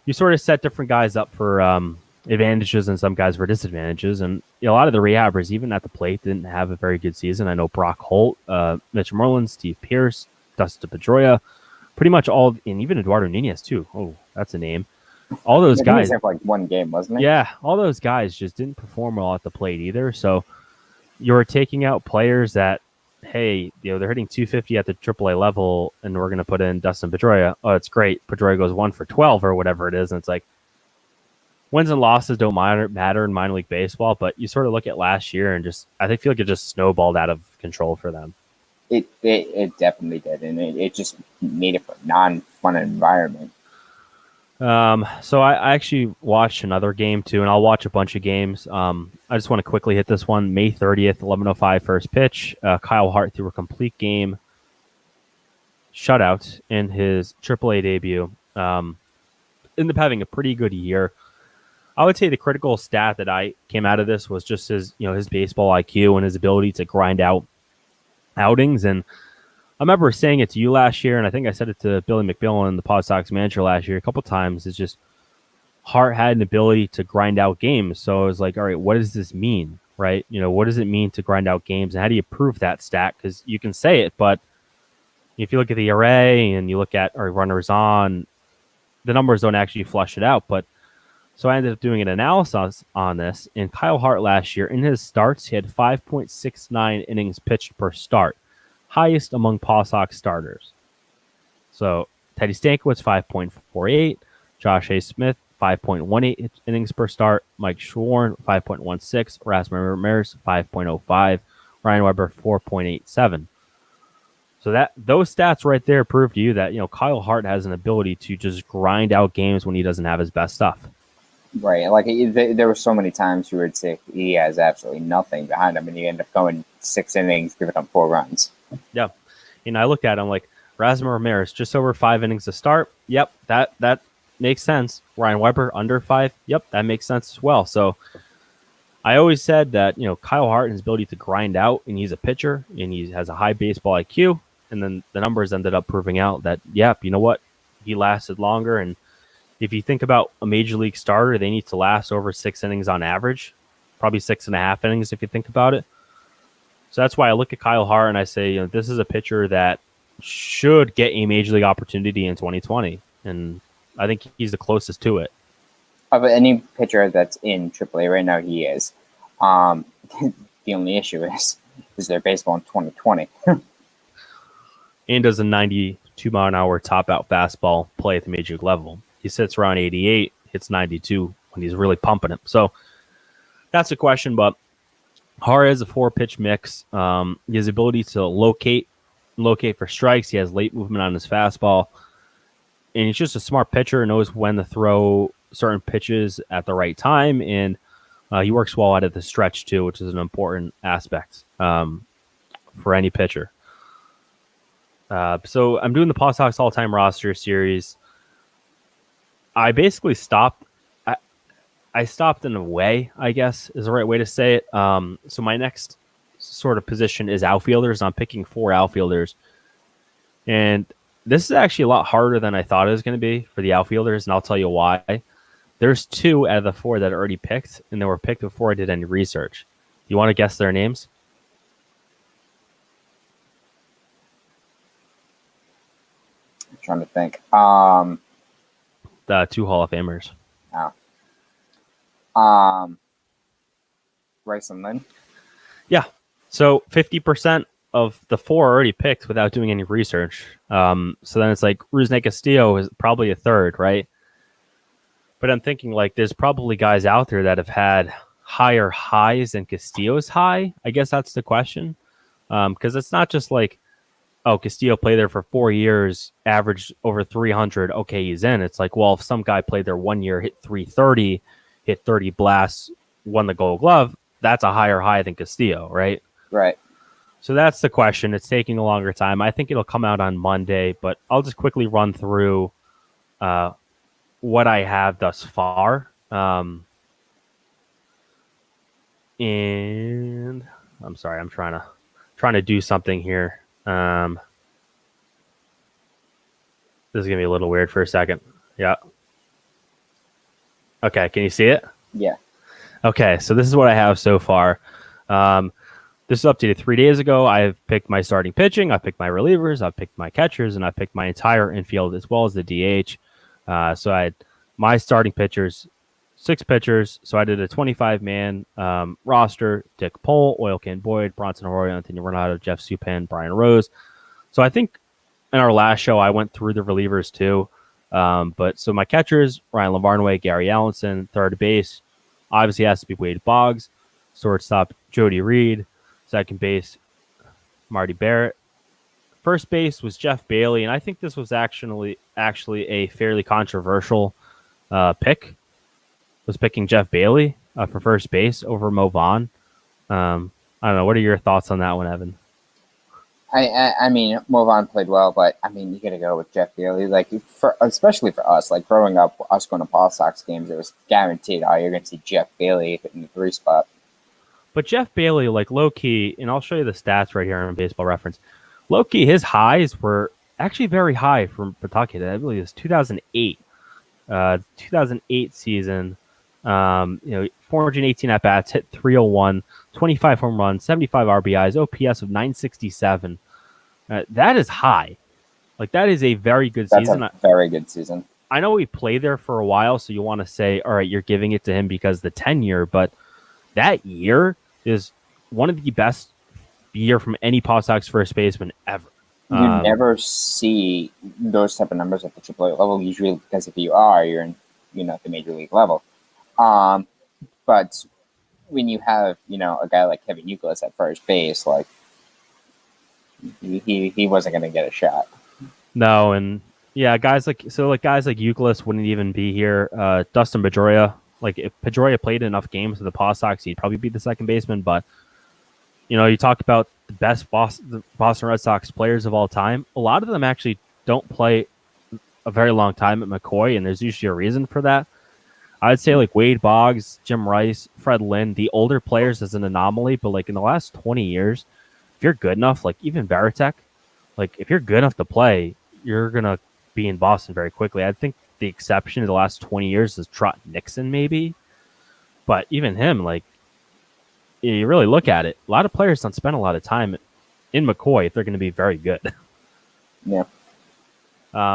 you sort of set different guys up for advantages and some guys for disadvantages. And a lot of the rehabbers, even at the plate, didn't have a very good season. I know Brock Holt, Mitch Merlin, Steve Pierce, Dustin Pedroia, pretty much all, and even Eduardo Nunez too. Oh, that's a name. All those guys have like one game, wasn't it? Yeah, all those guys just didn't perform well at the plate either. So you're taking out players that, hey, they're hitting 250 at the AAA level, and we're going to put in Dustin Pedroia. Oh, it's great. Pedroia goes 1 for 12 or whatever it is, and it's like, wins and losses don't matter in minor league baseball, but you sort of look at last year and I feel like it just snowballed out of control for them. It definitely did, and it just made it a non-fun environment. So I actually watched another game too, and I'll watch a bunch of games. I just want to quickly hit this one. May 30th, 11:05 first pitch. Kyle Hart threw a complete game shutout in his AAA debut. Ended up having a pretty good year. I would say the critical stat that I came out of this was just his baseball IQ and his ability to grind out outings. And I remember saying it to you last year, and I think I said it to Billy McMillan, the PawSox manager, last year a couple times. It's just Hart had an ability to grind out games. So I was like, all right, what does this mean, right? What does it mean to grind out games, and how do you prove that stat? Because you can say it, but if you look at the ERA and you look at runners on, the numbers don't actually flush it out. But so I ended up doing an analysis on this. And Kyle Hart last year, in his starts, he had 5.69 innings pitched per start, highest among PawSox starters. So Teddy Stankiewicz, 5.48. Josh A. Smith, 5.18 innings per start. Mike Schwarn, 5.16. Rasmus Ramirez, 5.05. Ryan Weber, 4.87. So those stats right there prove to you that Kyle Hart has an ability to just grind out games when he doesn't have his best stuff. Right, like there were so many times you would say he has absolutely nothing behind him, and you end up going 6 innings, giving up 4 runs. Yeah, I looked at him like Rasmus Ramirez, just over 5 innings to start. Yep, that makes sense. Ryan Weber, under 5. Yep, that makes sense as well. So I always said that Kyle Hart and his ability to grind out, and he's a pitcher, and he has a high baseball IQ, and then the numbers ended up proving out that you know what, he lasted longer. And if you think about a major league starter, they need to last over 6 innings on average, probably 6.5 innings if you think about it. So that's why I look at Kyle Hart and I say, this is a pitcher that should get a major league opportunity in 2020, and I think he's the closest to it. Of any pitcher that's in AAA right now, he is. The only issue is there baseball in 2020? And does a 92-mile-an-hour top-out fastball play at the major league level? He sits around 88, hits 92 when he's really pumping it. So that's a question, but Hart has a 4-pitch mix. He has the ability to locate for strikes. He has late movement on his fastball. And he's just a smart pitcher, knows when to throw certain pitches at the right time. And he works well out of the stretch, too, which is an important aspect for any pitcher. So I'm doing the PawSox all-time roster series. I basically stopped. I stopped in a way, I guess, is the right way to say it. So my next sort of position is outfielders. I'm picking 4 outfielders. And this is actually a lot harder than I thought it was going to be for the outfielders, and I'll tell you why. There's 2 out of the 4 that are already picked, and they were picked before I did any research. You want to guess their names? I'm trying to think. The 2 Hall of Famers. Bryson Lynn. Yeah. So 50% of the 4 already picked without doing any research. So then it's like Rusney Castillo is probably a third, right? But I'm thinking like there's probably guys out there that have had higher highs than Castillo's high. I guess that's the question. Because it's not just like, oh, Castillo played there for 4 years, averaged over 300. Okay, he's in. It's like, well, if some guy played there 1 year, hit 330, hit 30 blasts, won the Gold Glove, that's a higher high than Castillo, right? Right. So that's the question. It's taking a longer time. I think it'll come out on Monday, but I'll just quickly run through what I have thus far. And I'm sorry, I'm trying to do something here. This is gonna be a little weird for a second. Yeah. Okay, can you see it? Yeah. Okay, so this is what I have so far. This is updated 3 days ago. I've picked my starting pitching, I picked my relievers, I've picked my catchers, and I picked my entire infield as well as the DH. So I had my starting pitchers, 6 pitchers. So I did a 25-man roster: Dick Pohl, Oil Can Boyd, Bronson Arroyo, Anthony Renato, Jeff Supan, Brian Rose. So I think in our last show I went through the relievers too. But so my catchers: Ryan Lavarnway, Gary Allenson. Third base obviously has to be Wade Boggs. Shortstop: Jody Reed. Second base: Marty Barrett. First base was Jeff Bailey, and I think this was actually a fairly controversial pick. Was picking Jeff Bailey for first base over Mo Vaughn. I don't know. What are your thoughts on that one, Evan? I mean, Mo Vaughn played well, but I mean, you got to go with Jeff Bailey. Like, especially for us, like growing up, us going to PawSox games, it was guaranteed. Oh, you're going to see Jeff Bailey in the 3 spot. But Jeff Bailey, like low key, and I'll show you the stats right here on Baseball Reference. Low key, his highs were actually very high from Pawtucket. I believe it was 2008. 2008 season. 418 at bats, hit 301, 25 home runs, 75 RBIs, OPS of 967. That is high. Like, that is a very good season. That's a very good season. I know he played there for a while, so you want to say, all right, you're giving it to him because the tenure, but that year is one of the best year from any PawSox first baseman ever. You never see those type of numbers at the AAA level usually, because if you are, you're in, the major league level. But when you have, a guy like Kevin Youkilis at first base, like he wasn't going to get a shot. No, and yeah, guys like Youkilis wouldn't even be here. Dustin Pedroia, like if Pedroia played enough games with the PawSox, he'd probably be the second baseman. But you talk about the best Boston Red Sox players of all time. A lot of them actually don't play a very long time at McCoy, and there's usually a reason for that. I'd say like Wade Boggs, Jim Rice, Fred Lynn, the older players as an anomaly, but like in the last 20 years, if you're good enough, like even Varitek, like if you're good enough to play, you're going to be in Boston very quickly. I think the exception in the last 20 years is Trot Nixon maybe, but even him, like you really look at it, a lot of players don't spend a lot of time in McCoy if they're going to be very good. Yeah.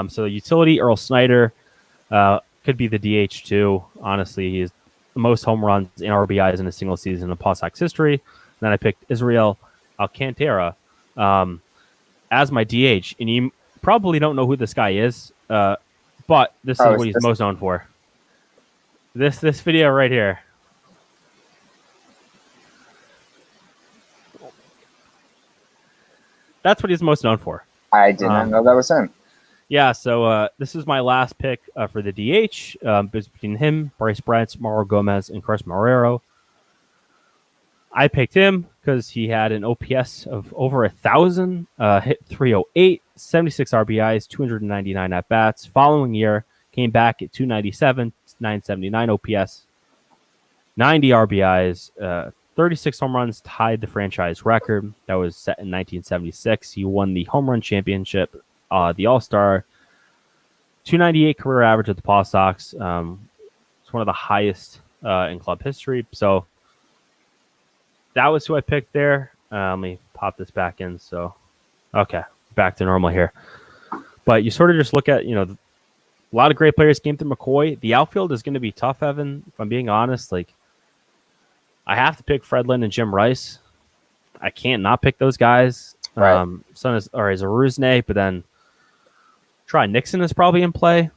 So utility, Earl Snyder, could be the DH too. Honestly, he is the most home runs and RBIs in a single season in PawSox history. And then I picked Israel Alcantara as my DH, and you probably don't know who this guy is, but this is what he's most known for. This video right here. That's what he's most known for. I did not know that was him. Yeah, so this is my last pick for the DH. Between him, Bryce Brent, Mauro Gomez, and Chris Marrero. I picked him because he had an OPS of over 1,000, hit 308, 76 RBIs, 299 at-bats. Following year, came back at 297, 979 OPS, 90 RBIs, 36 home runs, tied the franchise record that was set in 1976. He won the home run championship, the All-Star, 298 career average at the PawSox. It's one of the highest in club history. So that was who I picked there. Let me pop this back in. So, okay, back to normal here. But you sort of just look at, a lot of great players came through McCoy. The outfield is going to be tough, Evan, if I'm being honest. Like, I have to pick Fred Lynn and Jim Rice. I can't not pick those guys. Right. Son is Aruzne, but then Try Nixon is probably in play.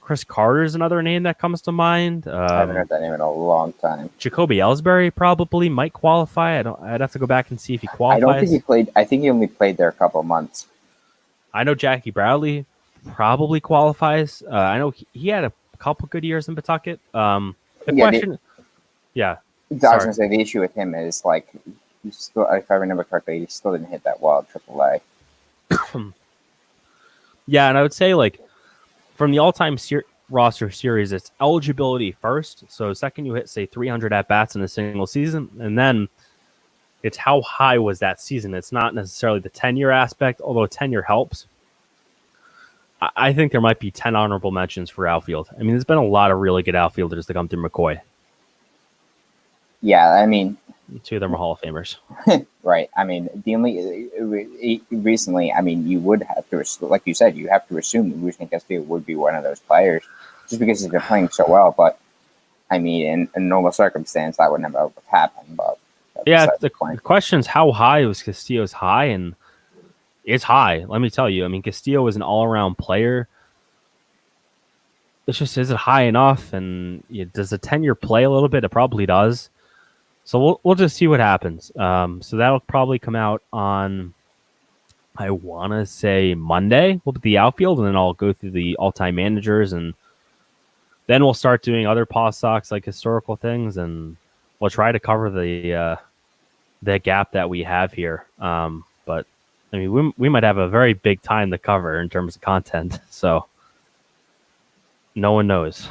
Chris Carter is another name that comes to mind. I haven't heard that name in a long time. Jacoby Ellsbury probably might qualify. I'd have to go back and see if he I don't think qualifies. he played. I think he only played there a couple of months. I know Jackie Bradley probably qualifies. I know he had a couple good years in Pawtucket. The question, I was gonna say the issue with him is like, he still, if I remember correctly, he still didn't hit that well at AAA. Yeah, and I would say like from the all-time roster series, it's eligibility first. So second, you hit say 300 at bats in a single season, and then it's how high was that season. It's not necessarily the tenure aspect, although tenure helps. I think there might be 10 honorable mentions for outfield. I mean, there's been a lot of really good outfielders that come through McCoy. Yeah, I mean, 2 of them are Hall of Famers. Right. I mean, the only recently, I mean, you would have to, like you said, you have to assume that Rusney Castillo would be one of those players, just because he's been playing so well. But I mean, in normal circumstance, that would never happen. But yeah, the question is how high was Castillo's high, and it's high. Let me tell you. I mean, Castillo was an all-around player. It's just, is it high enough? And does the tenure play a little bit? It probably does. So we'll just see what happens. So that'll probably come out on, I want to say Monday. We'll put the outfield, and then I'll go through the all-time managers, and then we'll start doing other PawSox like historical things, and we'll try to cover the gap that we have here. But I mean, we might have a very big time to cover in terms of content. So no one knows.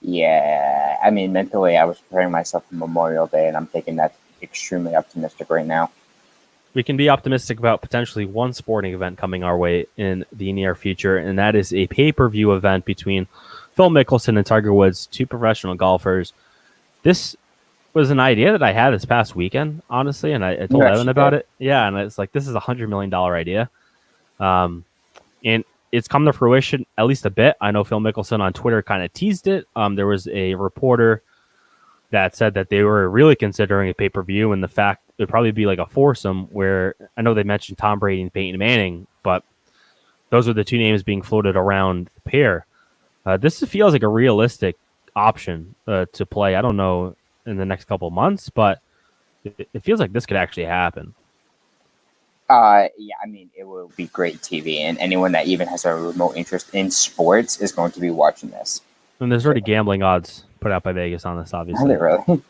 Yeah, I mean, mentally, I was preparing myself for Memorial Day, and I'm thinking that's extremely optimistic right now. We can be optimistic about potentially one sporting event coming our way in the near future, and that is a pay-per-view event between Phil Mickelson and Tiger Woods, 2 professional golfers. This was an idea that I had this past weekend, honestly, and I told Evan about it. Yeah, and it's like, this is $100 million idea. And it's come to fruition at least a bit. I know Phil Mickelson on Twitter kind of teased it. There was a reporter that said that they were really considering a pay-per-view, and the fact it would probably be like a foursome where I know they mentioned Tom Brady and Peyton Manning, but those are the 2 names being floated around the pair. This feels like a realistic option to play. I don't know in the next couple of months, but it feels like this could actually happen. Yeah, I mean, it will be great TV, and anyone that even has a remote interest in sports is going to be watching this. And there's already gambling odds put out by Vegas on this, obviously. Are they really?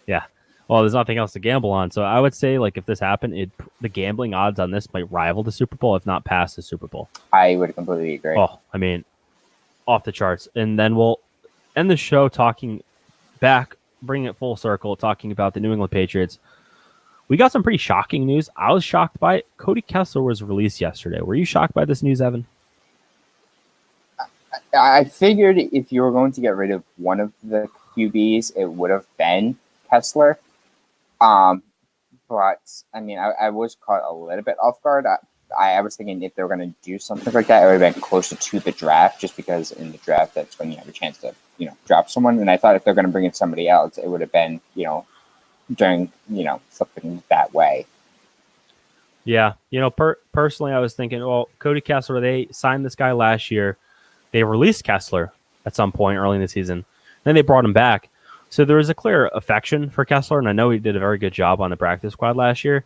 Yeah. Well, there's nothing else to gamble on, so I would say, like, if this happened, the gambling odds on this might rival the Super Bowl, if not pass the Super Bowl. I would completely agree. Oh, I mean, off the charts. And then we'll end the show talking back, bringing it full circle, talking about the New England Patriots. We got some pretty shocking news. I was shocked by it. Cody Kessler was released yesterday. Were you shocked by this news, Evan? I figured if you were going to get rid of one of the QBs, it would have been Kessler. But I mean, I was caught a little bit off guard. I was thinking if they were going to do something like that, it would have been closer to the draft, just because in the draft, that's when you have a chance to, drop someone. And I thought if they're going to bring in somebody else, it would have been, during, something that way. Yeah. Personally, I was thinking, well, Cody Kessler, they signed this guy last year. They released Kessler at some point early in the season. Then they brought him back. So there was a clear affection for Kessler, and I know he did a very good job on the practice squad last year.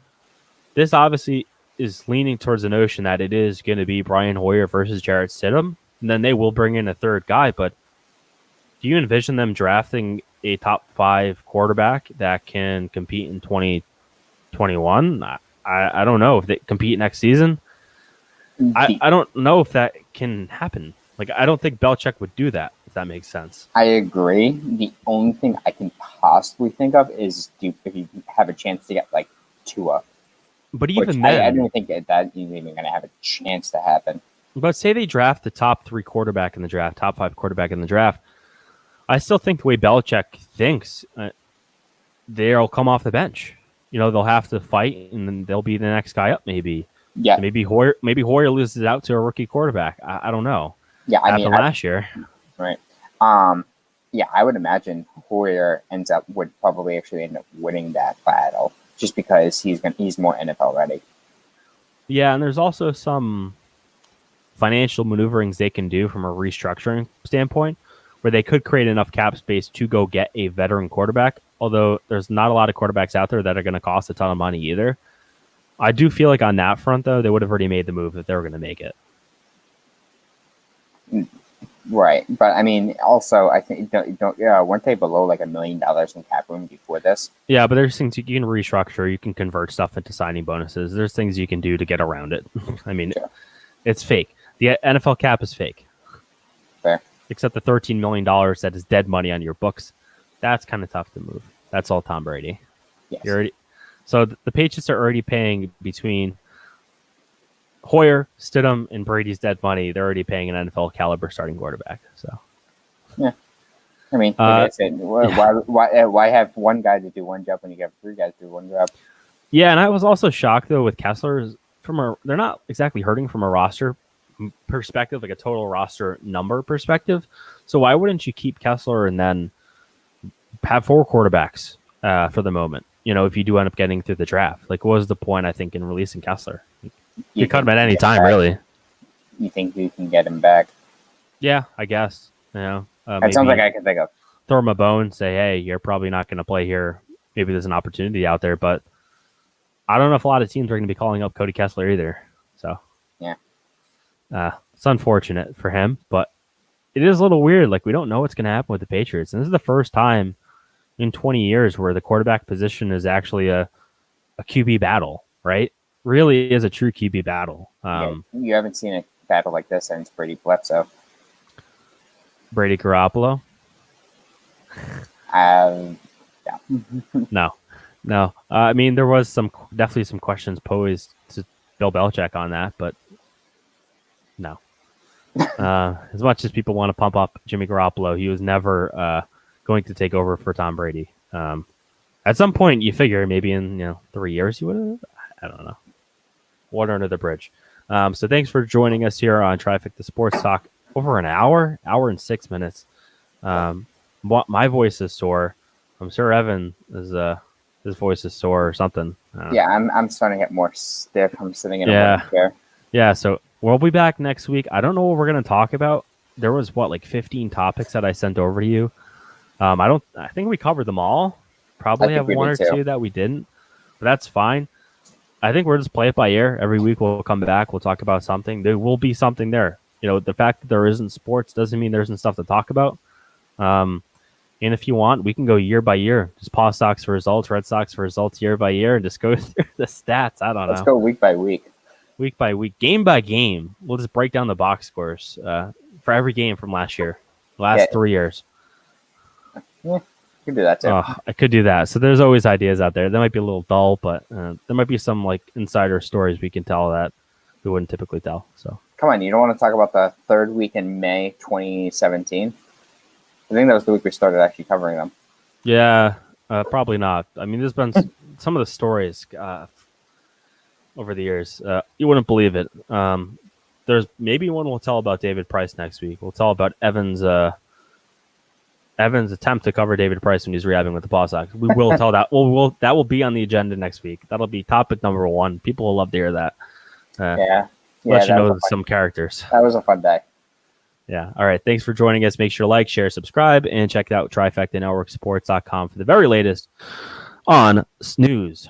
This obviously is leaning towards the notion that it is going to be Brian Hoyer versus Jarrett Stidham, and then they will bring in a third guy. But do you envision them drafting a top 5 quarterback that can compete in 2021? I don't know if they compete next season. I don't know if that can happen. Like, I don't think Belichick would do that, if that makes sense. I agree. The only thing I can possibly think of is if you have a chance to get, like, Tua. But even then, I don't think that is even going to have a chance to happen. But say they draft the top 3 quarterback in the draft, top 5 quarterback in the draft. I still think the way Belichick thinks, they'll come off the bench. They'll have to fight, and then they'll be the next guy up, maybe. Yeah. Maybe Hoyer loses out to a rookie quarterback. I don't know. Yeah, happened last year. Right. Yeah, I would imagine Hoyer would probably actually end up winning that battle, just because he's more NFL ready. Yeah, and there's also some financial maneuverings they can do from a restructuring standpoint where they could create enough cap space to go get a veteran quarterback. Although there's not a lot of quarterbacks out there that are going to cost a ton of money either. I do feel like on that front, though, they would have already made the move if they were going to make it. Right, but I mean, also I think weren't they below like $1 million in cap room before this? Yeah, but there's things you can restructure. You can convert stuff into signing bonuses. There's things you can do to get around it. I mean, Sure. It's fake. The NFL cap is fake. Fair. Except the $13 million that is dead money on your books. That's kind of tough to move. That's all Tom Brady. Yes. So the Patriots are already paying between Hoyer, Stidham, and Brady's dead money. They're already paying an NFL caliber starting quarterback. So yeah, I mean, like I said, why have one guy to do one job when you have three guys to do one job? Yeah, and I was also shocked though with Kessler. They're not exactly hurting from a roster perspective, like a total roster number perspective. So why wouldn't you keep Kessler and then have 4 quarterbacks for the moment? If you do end up getting through the draft, like what was the point? I think in releasing Kessler, you cut him at any time, really. You think you can get him back? Yeah, I guess. That sounds like I can think of. Throw him a bone, say, hey, you're probably not going to play here. Maybe there's an opportunity out there, but I don't know if a lot of teams are going to be calling up Cody Kessler either. So yeah, it's unfortunate for him, but it is a little weird. Like we don't know what's going to happen with the Patriots, and this is the first time in 20 years where the quarterback position is actually a QB battle, right? Really is a true QB battle. You haven't seen a battle like this since Brady Bledsoe. Brady Garoppolo? Yeah. No. I mean, there was definitely some questions posed to Bill Belichick on that, but no. As much as people want to pump up Jimmy Garoppolo, he was never going to take over for Tom Brady. At some point, you figure maybe in 3 years he would have. I don't know. Water under the bridge. So thanks for joining us here on Trifecta Sports Talk. Over an hour and 6 minutes. My voice is sore. I'm sure Evan his voice is sore or something. Yeah, I'm starting to get more stiff. I'm sitting in a chair. Yeah, so we'll be back next week. I don't know what we're going to talk about. There was 15 topics that I sent over to you. I think we covered them all. Probably have one or two that we didn't, but that's fine. I think we'll just play it by ear. Every week we'll come back. We'll talk about something. There will be something there. The fact that there isn't sports doesn't mean there isn't stuff to talk about. And if you want, we can go year by year. Just PawSox for results, Red Sox for results year by year, and just go through the stats. I don't know. Let's go week by week. Week by week, game by game. We'll just break down the box scores for every game from last year, last 3 years. Yeah, you can do that too. I could do that. So there's always ideas out there. They might be a little dull, but there might be some insider stories we can tell that we wouldn't typically tell. So come on, you don't want to talk about the third week in May 2017? I think that was the week we started actually covering them. Yeah, probably not. I mean, there's been some of the stories over the years. You wouldn't believe it. There's maybe one we'll tell about David Price next week. We'll tell about Evan's attempt to cover David Price when he's rehabbing with the PawSox. We will tell that. That will be on the agenda next week. That'll be topic number 1. People will love to hear that. Let you know some characters. That was a fun day. Yeah. All right. Thanks for joining us. Make sure to like, share, subscribe, and check out TrifectaNetworkSports.com for the very latest on news,